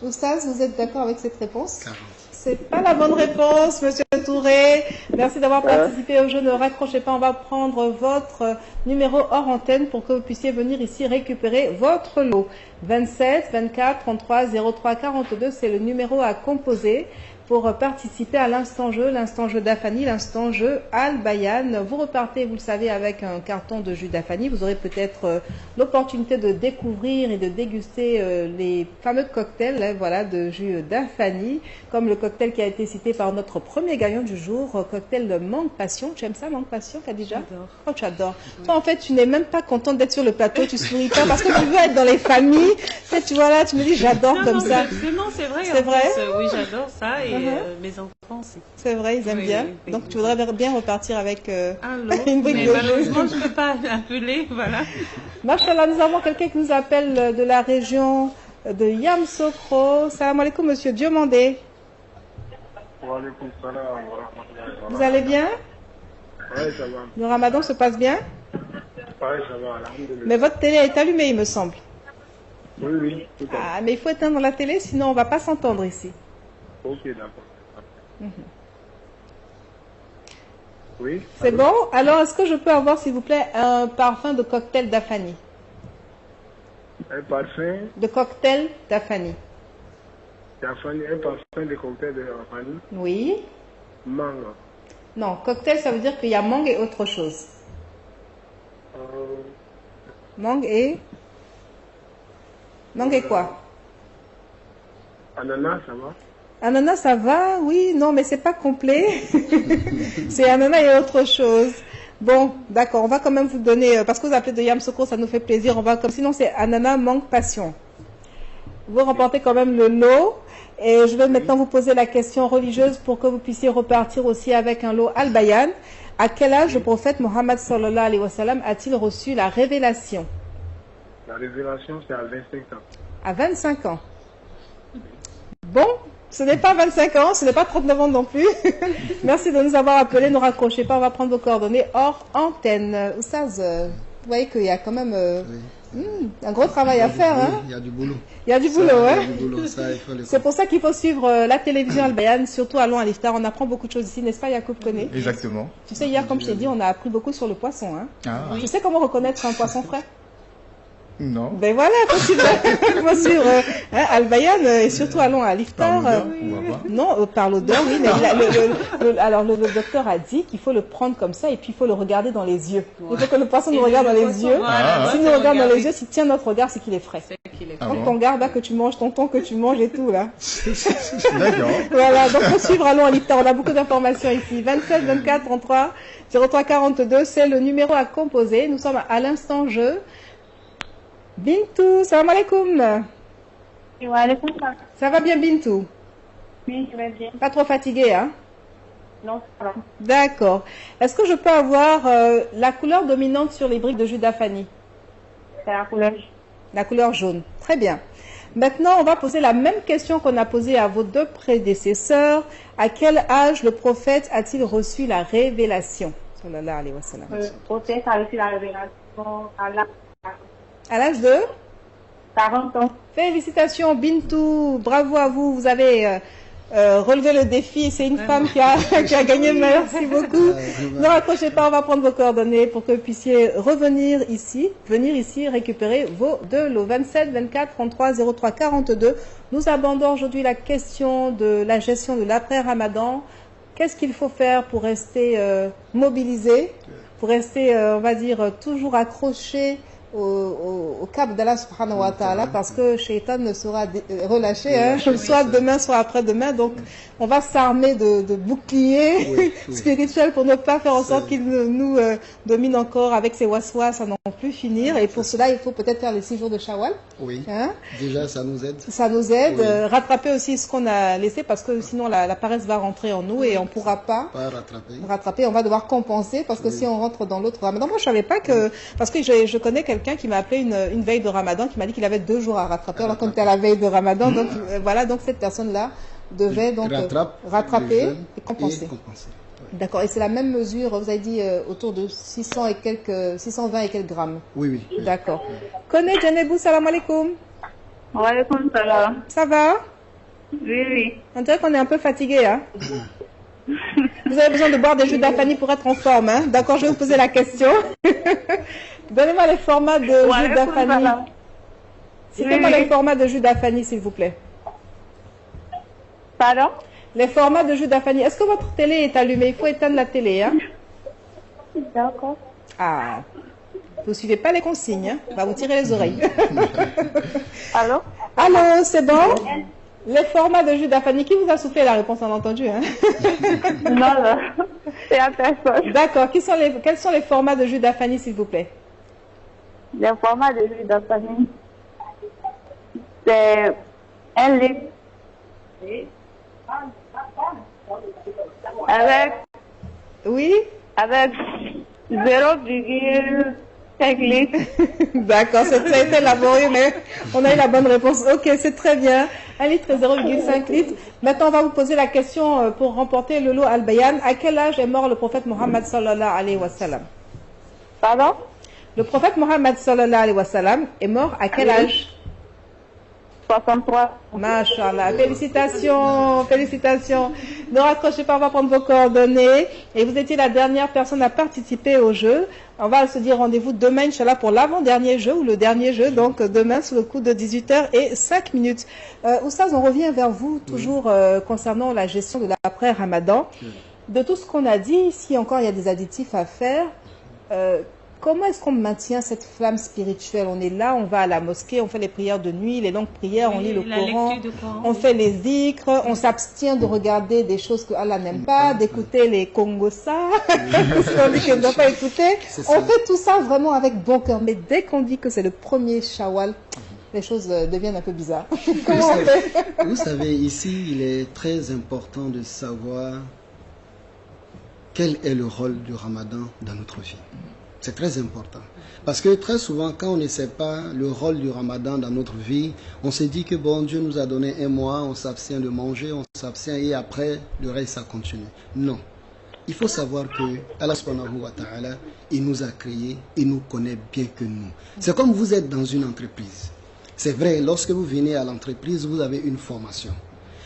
[SPEAKER 4] Oustaz, vous êtes d'accord avec cette réponse? 40. C'est pas la bonne réponse, monsieur Touré. Merci d'avoir participé au jeu. Ne raccrochez pas, on va prendre votre numéro hors antenne pour que vous puissiez venir ici récupérer votre lot. 27 24 33 03 42, c'est le numéro à composer pour participer à l'instant jeu d'Afani, l'instant jeu Al-Bayan. Vous repartez, vous le savez, avec un carton de jus d'Afani. Vous aurez peut-être l'opportunité de découvrir et de déguster les fameux cocktails voilà, de jus d'Afani, comme le cocktail qui a été cité par notre premier gagnant du jour, cocktail de Mangue Passion. Tu aimes ça, Mangue Passion, Khadija?
[SPEAKER 5] J'adore.
[SPEAKER 4] Oh, tu adores. Toi, en fait, tu n'es même pas contente d'être sur le plateau, tu souris pas parce que tu veux être dans les familles. Tu vois là, tu me dis j'adore comme ça.
[SPEAKER 5] Non, c'est vrai.
[SPEAKER 4] C'est vrai.
[SPEAKER 5] Oui, j'adore ça et mes enfants aussi.
[SPEAKER 4] C'est vrai, ils aiment bien.
[SPEAKER 5] Oui.
[SPEAKER 4] Donc tu voudrais bien repartir avec
[SPEAKER 5] une
[SPEAKER 4] brique
[SPEAKER 5] mais
[SPEAKER 4] de
[SPEAKER 5] malheureusement, je ne peux pas appeler, voilà.
[SPEAKER 4] Machallah, nous avons quelqu'un qui nous appelle de la région de Yamsokro. Salam alaikum, monsieur Diomandé. Vous allez bien?
[SPEAKER 7] Oui, ça va.
[SPEAKER 4] Le ramadan se passe bien?
[SPEAKER 7] Oui, ça va, alhamdoulilah.
[SPEAKER 4] Mais votre télé est allumée, il me semble.
[SPEAKER 7] Oui, oui, tout à fait.
[SPEAKER 4] Ah, mais il faut éteindre la télé, sinon on ne va pas s'entendre ici.
[SPEAKER 7] Ok, d'accord. Oui.
[SPEAKER 4] C'est bon? Alors, est-ce que je peux avoir, s'il vous plaît, un parfum de cocktail d'Afani?
[SPEAKER 7] Un parfum
[SPEAKER 4] De cocktail d'Afani.
[SPEAKER 7] d'Afani, un parfum de cocktail d'Afani.
[SPEAKER 4] Oui.
[SPEAKER 7] Mangue.
[SPEAKER 4] Non, cocktail, ça veut dire qu'il y a mangue et autre chose. Mangue et... Mangue et quoi?
[SPEAKER 7] Ananas, ça va?
[SPEAKER 4] Ananas, ça va, oui, non, mais c'est pas complet. C'est ananas et autre chose. Bon, d'accord, on va quand même vous donner, parce que vous appelez de Yamsokro, ça nous fait plaisir, on va comme, sinon c'est ananas, mangue, passion. Vous remportez quand même le lot, et je vais maintenant vous poser la question religieuse pour que vous puissiez repartir aussi avec un lot Al-Bayan. À quel âge le prophète Mohammed sallallahu alayhi wa sallam a-t-il reçu la révélation?
[SPEAKER 7] La révélation, c'est à 25 ans.
[SPEAKER 4] À 25 ans. Bon, ce n'est pas 25 ans, ce n'est pas 39 ans non plus. Merci de nous avoir appelés, ne raccrochez pas, on va prendre vos coordonnées hors antenne. Oustaz, vous voyez qu'il y a quand même un gros travail à faire. Hein?
[SPEAKER 6] Il y a du boulot.
[SPEAKER 4] Il y a du boulot, hein?
[SPEAKER 6] C'est
[SPEAKER 4] pour ça qu'il faut suivre la télévision Al-Bayan, surtout à l'Iftar. On apprend beaucoup de choses ici, n'est-ce pas, Yacoub Koné?
[SPEAKER 1] Exactement.
[SPEAKER 4] Tu sais, hier, comme je t'ai dit, on a appris beaucoup sur le poisson. Hein?
[SPEAKER 1] Ah.
[SPEAKER 4] Tu sais comment reconnaître un poisson frais?
[SPEAKER 1] Non.
[SPEAKER 4] Ben voilà, faut suivre Al-Bayan et surtout allons à l'Iftar. Non, par l'odeur, oui. Mais alors le docteur a dit qu'il faut le prendre comme ça et puis il faut le regarder dans les yeux. Il faut que le poisson nous regarde dans les yeux. S'il nous regarde dans les yeux, s'il tient notre regard, c'est qu'il est frais. Quand ton garde là que tu manges, ton thon que tu manges et tout là.
[SPEAKER 1] D'accord.
[SPEAKER 4] Voilà, donc faut suivre allons à l'Iftar. On a beaucoup d'informations ici. 27 24 33 03 42, c'est le numéro à composer. Nous sommes à l'instant jeu. Bintou, salam alaikum.
[SPEAKER 8] Wa alaikum salam.
[SPEAKER 4] Ça va bien, Bintou?
[SPEAKER 8] Oui, je vais bien.
[SPEAKER 4] Pas trop fatigué, hein?
[SPEAKER 8] Non, ça va.
[SPEAKER 4] D'accord. Est-ce que je peux avoir la couleur dominante sur les briques de jus d'Afani?
[SPEAKER 8] C'est la couleur.
[SPEAKER 4] La couleur jaune. Très bien. Maintenant, on va poser la même question qu'on a posée à vos deux prédécesseurs. À quel âge le prophète a-t-il reçu la révélation? Sallallahu alayhi wa sallam.
[SPEAKER 8] Le prophète a reçu la révélation
[SPEAKER 4] à l'âge de
[SPEAKER 8] 40 ans.
[SPEAKER 4] Félicitations Bintou, bravo à vous, vous avez relevé le défi. C'est une femme qui a gagné, merci beaucoup. Ne raccrochez pas, on va prendre vos coordonnées pour que vous puissiez venir ici, récupérer vos deux lots. 27 24 33 03 42. Nous abordons aujourd'hui la question de la gestion de l'après-Ramadan. Qu'est-ce qu'il faut faire pour rester mobilisé, pour rester, on va dire, toujours accroché au cap d'Allah subhanahu wa ta'ala, parce que Shaitan ne sera relâché, hein, soit demain, soit après-demain. Donc, on va s'armer de boucliers spirituels pour ne pas faire en sorte qu'il nous domine encore avec ses waswas à n'en plus finir. Et pour cela, il faut peut-être faire les 6 jours de Shawwal.
[SPEAKER 6] Oui.
[SPEAKER 4] Hein?
[SPEAKER 6] Déjà, ça nous aide.
[SPEAKER 4] Ça nous aide. Rattraper aussi ce qu'on a laissé, parce que sinon la paresse va rentrer en nous et on ne pourra pas rattraper. On va devoir compenser, parce que si on rentre dans l'autre Ramadan, moi je savais pas que, parce que je connais quelqu'un qui m'a appelé une veille de Ramadan, qui m'a dit qu'il avait 2 jours à rattraper, alors qu'on était à la veille de Ramadan. Donc voilà, donc cette personne-là devait donc rattraper et compenser. D'accord. Et c'est la même mesure, vous avez dit autour de 620 et quelques grammes.
[SPEAKER 6] Oui.
[SPEAKER 4] D'accord. Kone Djanebou, salam alaikum.
[SPEAKER 8] Wa alaikum salam.
[SPEAKER 4] Ça va?
[SPEAKER 8] Oui.
[SPEAKER 4] On dirait qu'on est un peu fatigué, hein? Vous avez besoin de boire des jus d'Afani pour être en forme, hein? D'accord, je vais vous poser la question. Donnez-moi les formats de jus d'Afani. Citez-moi les formats de jus d'Afani, s'il vous plaît.
[SPEAKER 8] Pardon?
[SPEAKER 4] Les formats de jus d'Afani. Est-ce que votre télé est allumée? Il faut éteindre la télé. Hein?
[SPEAKER 8] D'accord.
[SPEAKER 4] Ah, vous ne suivez pas les consignes. Hein? On va vous tirer les oreilles.
[SPEAKER 8] Allô?
[SPEAKER 4] Allô, c'est bon? Les formats de jus d'Afani. Qui vous a soufflé la réponse? On a entendu. Hein?
[SPEAKER 8] Non, c'est à personne.
[SPEAKER 4] D'accord. Quels sont les formats de jus d'Afani, s'il vous plaît?
[SPEAKER 8] Les formats de jus d'Afani, c'est 1 litre.
[SPEAKER 4] Oui?
[SPEAKER 8] Avec 0,5 litres.
[SPEAKER 4] D'accord, ça a été laborieux, mais on a eu la bonne réponse. Ok, c'est très bien. 1 litre et 0,5 litres. Maintenant, on va vous poser la question pour remporter le lot Al-Bayan. À quel âge est mort le prophète Mohammed sallallahu alayhi wa sallam?
[SPEAKER 8] Pardon?
[SPEAKER 4] Le prophète Mohammed sallallahu alayhi wa sallam est mort à quel âge?
[SPEAKER 8] 63.
[SPEAKER 4] Masha'Allah. Félicitations, félicitations. Ne raccrochez pas, on va prendre vos coordonnées. Et vous étiez la dernière personne à participer au jeu. On va se dire rendez-vous demain, Inch'Allah, pour l'avant-dernier jeu ou le dernier jeu. Donc demain, sous le coup de 18h05. Oustaz, on revient vers vous, toujours concernant la gestion de l'après-Ramadan. De tout ce qu'on a dit, ici encore, il y a des additifs à faire. Comment est-ce qu'on maintient cette flamme spirituelle? On est là, on va à la mosquée, on fait les prières de nuit, les longues prières, on lit le Coran, on fait les zikrs, on s'abstient de regarder des choses que Allah n'aime pas, d'écouter les Congosa, parce qu'on dit qu'on ne doit pas écouter. On fait tout ça vraiment avec bon cœur. Mais dès qu'on dit que c'est le premier Shawwal, les choses deviennent un peu bizarres. Comment on fait?
[SPEAKER 6] Vous savez, ici, il est très important de savoir quel est le rôle du Ramadan dans notre vie. C'est très important. Parce que très souvent, quand on ne sait pas le rôle du Ramadan dans notre vie, on se dit que bon, Dieu nous a donné 1 mois, on s'abstient de manger, on s'abstient et après, le reste, ça continue. Non. Il faut savoir que Allah subhanahu wa ta'ala, il nous a créés, il nous connaît bien que nous. C'est comme vous êtes dans une entreprise. C'est vrai, lorsque vous venez à l'entreprise, vous avez une formation.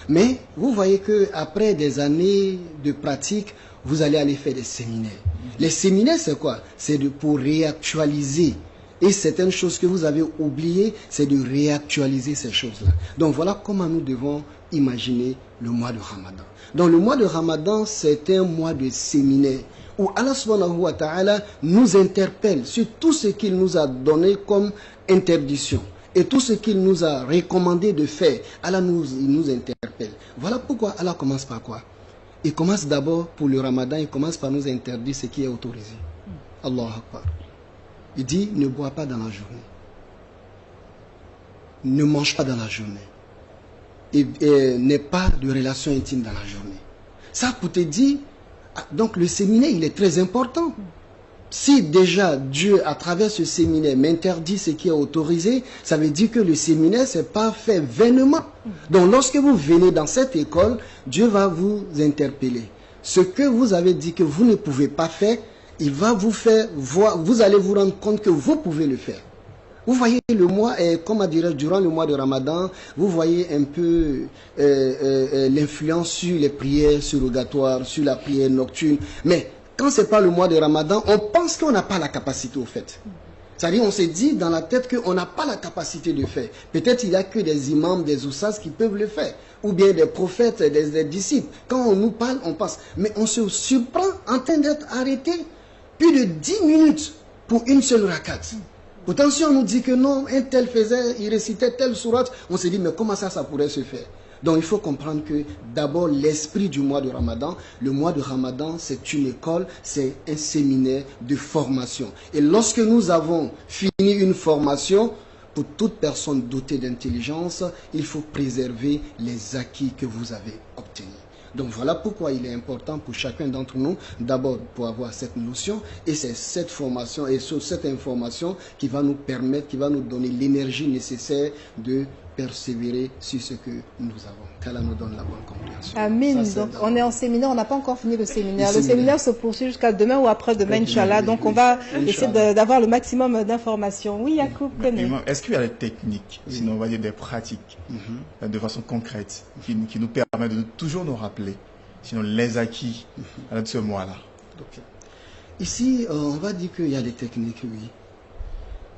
[SPEAKER 6] Mais vous voyez qu'après des années de pratique, vous allez aller faire des séminaires. Les séminaires, c'est quoi? C'est pour réactualiser. Et certaines choses que vous avez oubliées, c'est de réactualiser ces choses-là. Donc voilà comment nous devons imaginer le mois de Ramadan. Donc le mois de Ramadan, c'est un mois de séminaire où Allah subhanahu wa ta'ala nous interpelle sur tout ce qu'il nous a donné comme interdiction. Et tout ce qu'il nous a recommandé de faire, Allah il nous interpelle. Voilà pourquoi Allah commence par quoi? Il commence d'abord pour le Ramadan, il commence par nous interdire ce qui est autorisé. Allahu Akbar. Il dit, ne bois pas dans la journée. Ne mange pas dans la journée. Et n'aie pas de relation intime dans la journée. Ça pour te dire, donc le séminaire, il est très important. Si déjà Dieu, à travers ce séminaire, m'interdit ce qui est autorisé, ça veut dire que le séminaire, c'est pas fait vainement. Donc lorsque vous venez dans cette école, Dieu va vous interpeller. Ce que vous avez dit que vous ne pouvez pas faire, il va vous faire voir, vous allez vous rendre compte que vous pouvez le faire. Vous voyez le mois, comment dirais-je, durant le mois de Ramadan, vous voyez un peu l'influence sur les prières surrogatoires, sur la prière nocturne. Mais quand ce n'est pas le mois de Ramadan, on pense qu'on n'a pas la capacité au fait. C'est-à-dire on s'est dit dans la tête qu'on n'a pas la capacité de faire. Peut-être il n'y a que des imams, des oussas qui peuvent le faire. Ou bien des prophètes, des disciples. Quand on nous parle, on passe. Mais on se surprend en train d'être arrêté plus de 10 minutes pour une seule rakat. Pourtant si on nous dit que non, un tel faisait, il récitait telle sourate, on se dit mais comment ça pourrait se faire? Donc il faut comprendre que d'abord l'esprit du mois de Ramadan, le mois de Ramadan c'est une école, c'est un séminaire de formation. Et lorsque nous avons fini une formation, pour toute personne dotée d'intelligence, il faut préserver les acquis que vous avez obtenus. Donc voilà pourquoi il est important pour chacun d'entre nous, d'abord pour avoir cette notion, et c'est cette formation et cette information qui va nous permettre, qui va nous donner l'énergie nécessaire de persévérer sur ce que nous avons. Qu'Allah nous donne la bonne compréhension.
[SPEAKER 4] Amin. Donc on est en séminaire, on n'a pas encore fini le séminaire. Le séminaire se poursuit jusqu'à demain ou après-demain, Inch'Allah. Donc on va essayer d'avoir le maximum d'informations. Oui, Yacoub, connaît.
[SPEAKER 1] Est-ce qu'il y a des techniques, sinon on va dire des pratiques, de façon concrète, qui nous permettent de toujours nous rappeler, sinon les acquis de ce mois-là?
[SPEAKER 6] Ici, on va dire qu'il y a des techniques, oui.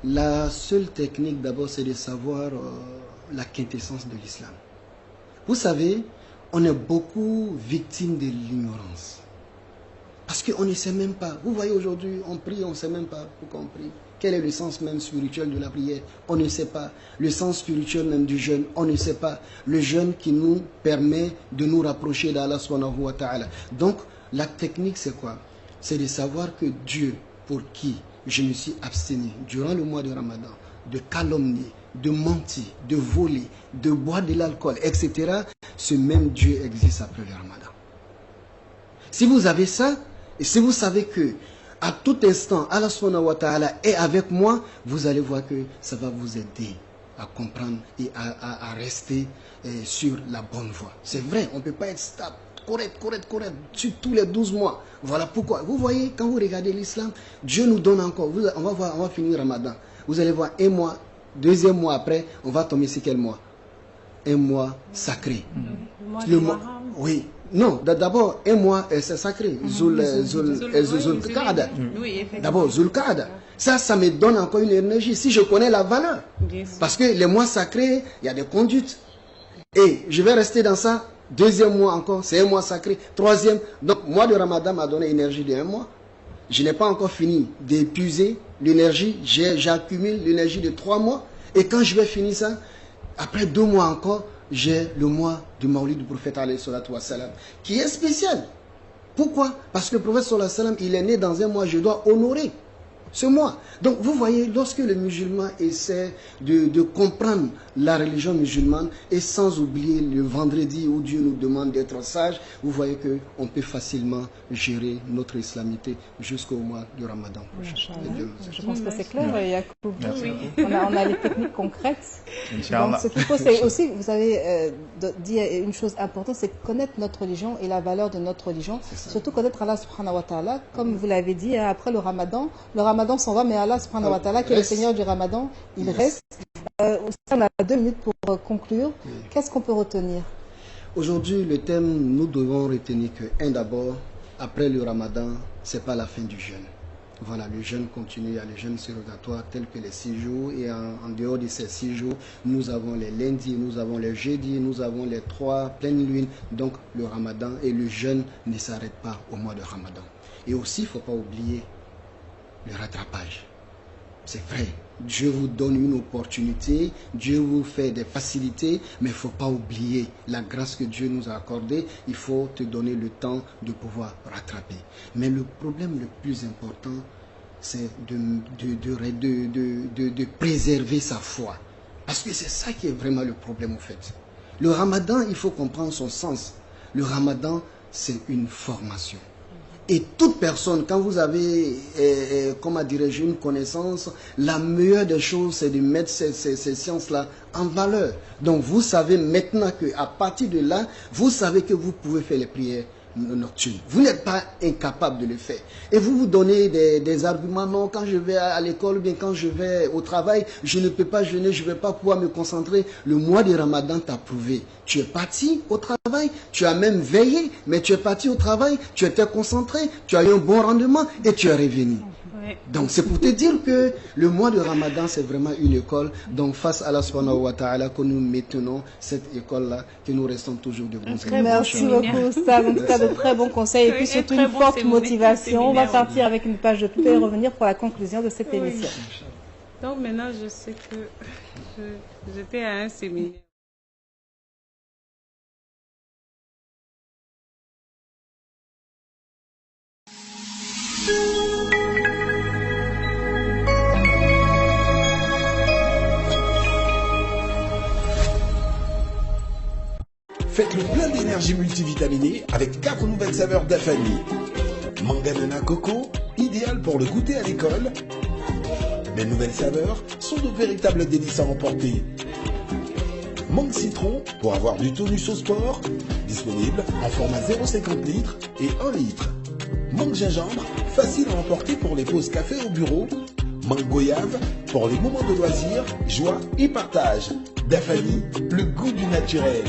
[SPEAKER 6] La seule technique, d'abord, c'est de savoir la quintessence de l'islam. Vous savez, on est beaucoup victime de l'ignorance. Parce qu'on ne sait même pas. Vous voyez aujourd'hui, on prie, on ne sait même pas pourquoi on prie. Quel est le sens même spirituel de la prière? On ne sait pas. Le sens spirituel même du jeûne, on ne sait pas. Le jeûne qui nous permet de nous rapprocher d'Allah subhanahu wa ta'ala. Donc, la technique, c'est quoi? C'est de savoir que Dieu, pour qui je me suis abstenu durant le mois de Ramadan, de calomnier, de mentir, de voler, de boire de l'alcool, etc., ce même Dieu existe après le Ramadan. Si vous avez ça, et si vous savez que à tout instant, Allah subhanahu wa ta'ala est avec moi, vous allez voir que ça va vous aider à comprendre et à rester sur la bonne voie. C'est vrai, on ne peut pas être stable, correct, sur tous les 12 mois. Voilà pourquoi. Vous voyez, quand vous regardez l'islam, Dieu nous donne encore, on va finir Ramadan. Vous allez voir un mois, deuxième mois après, on va tomber sur quel mois? Un mois sacré. Le mois, oui. Non, d'abord, un mois, c'est sacré. Zul Qa'da. D'abord, Zul Qa'da. Ça me donne encore une énergie. Si je connais la valeur. Parce que les mois sacrés, il y a des conduites. Et je vais rester dans ça. Deuxième mois encore, c'est un mois sacré. Troisième, donc, mois de Ramadan m'a donné l'énergie de un mois. Je n'ai pas encore fini d'épuiser l'énergie. J'accumule l'énergie de 3 mois. Et quand je vais finir ça, après 2 mois encore, j'ai le mois du Maulid du prophète alayhi salatu wa salam, qui est spécial. Pourquoi? Parce que le prophète sallallahu alayhi wa sallam, il est né dans un mois, je dois honorer ce mois. Donc vous voyez, lorsque le musulman essaie de comprendre la religion musulmane, et sans oublier le vendredi où Dieu nous demande d'être sages, vous voyez qu'on peut facilement gérer notre islamité jusqu'au mois du Ramadan prochain.
[SPEAKER 4] Je pense que c'est clair, Yacoub. On a les techniques concrètes. Donc ce qu'il faut, c'est aussi, vous avez dit une chose importante, c'est connaître notre religion et la valeur de notre religion. Surtout connaître Allah subhanahu wa ta'ala. Comme vous l'avez dit, après le Ramadan s'en va, mais Allah subhanahu wa ta'ala, qui est le Seigneur du Ramadan, il reste. On a 2 minutes pour conclure. Qu'est-ce qu'on peut retenir?
[SPEAKER 6] Aujourd'hui, le thème, nous devons retenir que, d'abord, après le Ramadan, ce n'est pas la fin du jeûne. Voilà, le jeûne continue, il y a les jeûnes surrogatoires tels que les 6 jours, et en dehors de ces 6 jours, nous avons les lundis, nous avons les jeudis, nous avons les 3 pleines lunes. Donc le Ramadan et le jeûne ne s'arrêtent pas au mois de Ramadan. Et aussi, il ne faut pas oublier le rattrapage. C'est vrai, Dieu vous donne une opportunité, Dieu vous fait des facilités, mais il ne faut pas oublier la grâce que Dieu nous a accordée. Il faut te donner le temps de pouvoir rattraper. Mais le problème le plus important, c'est de préserver sa foi. Parce que c'est ça qui est vraiment le problème au fait. Le Ramadan, il faut comprendre son sens. Le Ramadan, c'est une formation. Et toute personne, quand vous avez, comment dirais-je, une connaissance, la meilleure des choses, c'est de mettre ces sciences-là en valeur. Donc vous savez maintenant qu'à partir de là, vous savez que vous pouvez faire les prières nocturnes. Vous n'êtes pas incapable de le faire. Et vous vous donnez des arguments, non, quand je vais à l'école, ou bien quand je vais au travail, je ne peux pas jeûner, je ne vais pas pouvoir me concentrer. Le mois de Ramadan t'a prouvé. Tu es parti au travail, tu as même veillé, mais tu es parti au travail, tu étais concentré, tu as eu un bon rendement et tu es revenu. Donc c'est pour te dire que le mois de Ramadan, c'est vraiment une école. Donc face à Allah subhanahu wa ta'ala, que nous maintenons cette école-là, que nous restons toujours de bons élèves.
[SPEAKER 4] Merci beaucoup, Stan. En tout cas, de très bons conseils et puis surtout une forte motivation. On va partir avec une page de pub et revenir pour la conclusion de cette émission.
[SPEAKER 5] Donc maintenant, je sais que j'étais à un séminaire.
[SPEAKER 3] Faites le plein d'énergie multivitaminée avec 4 nouvelles saveurs d'Afani. Manganana coco, idéal pour le goûter à l'école. Les nouvelles saveurs sont de véritables délices à emporter. Mangue citron pour avoir du tonus au sport, disponible en format 0,50 litres et 1 litre. Mangue gingembre, facile à emporter pour les pauses café au bureau. Mangue goyave pour les moments de loisirs, joie et partage. D'Afani, le goût du naturel.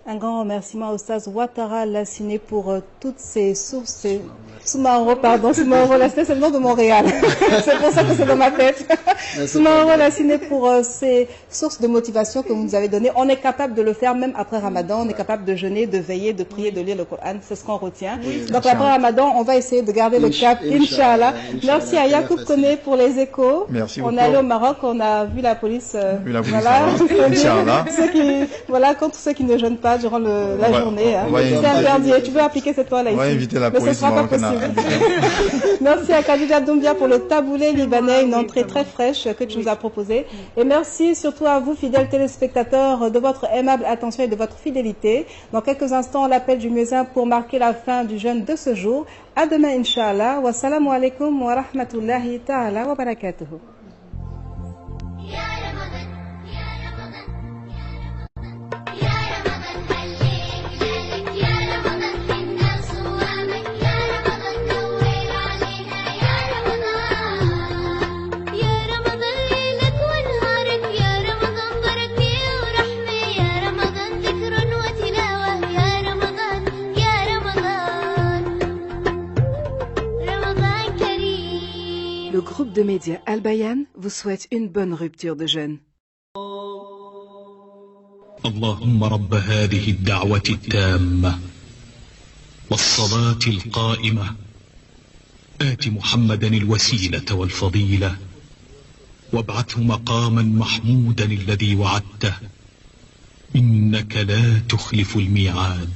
[SPEAKER 4] Un grand remerciement au Oustaz Ouattara Lassine pour toutes ces sources Soumaoro, pardon, Soumaoro Lassiné, c'est le nom de Montréal. C'est pour ça que c'est dans ma tête. Soumaoro Lassiné, pour ces sources de motivation que vous nous avez données. On est capable de le faire même après Ramadan. On est capable de jeûner, de veiller, de prier, de lire le Coran. C'est ce qu'on retient.
[SPEAKER 6] Oui,
[SPEAKER 4] donc après Ramadan, on va essayer de garder le cap, Inch'Allah. Merci à Yacoub Koné pour les échos.
[SPEAKER 1] Merci
[SPEAKER 4] beaucoup. On est allé au Maroc, on a vu la police.
[SPEAKER 1] Inch'Allah.
[SPEAKER 4] Voilà, contre ceux qui ne jeûnent pas durant la journée. C'est interdit. Tu peux appliquer cette loi là.
[SPEAKER 1] On va inviter la police.
[SPEAKER 4] Mais ce sera pas possible. Merci à Khadija Doumbia pour le taboulé libanais, une entrée très fraîche que tu nous as proposée. Et merci surtout à vous, fidèles téléspectateurs, de votre aimable attention et de votre fidélité. Dans quelques instants, l'appel du muezzin pour marquer la fin du jeûne de ce jour. À demain, Inch'Allah. Wassalamu alaikum wa rahmatullahi ta'ala wa barakatuhu.
[SPEAKER 11] Le groupe de médias Al Bayan vous souhaite une bonne rupture de jeûne.
[SPEAKER 12] اللهم رب هذه الدعوة التامة والصلاة القائمة آت محمدا الوسيلة والفضيلة وابعثه مقاما محمودا الذي وعدته إنك لا تخلف الميعاد.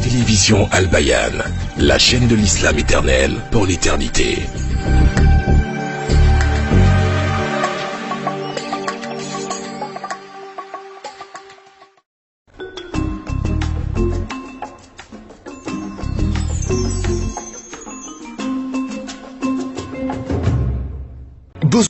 [SPEAKER 2] Télévision Al Bayan, la chaîne de l'islam éternel pour l'éternité.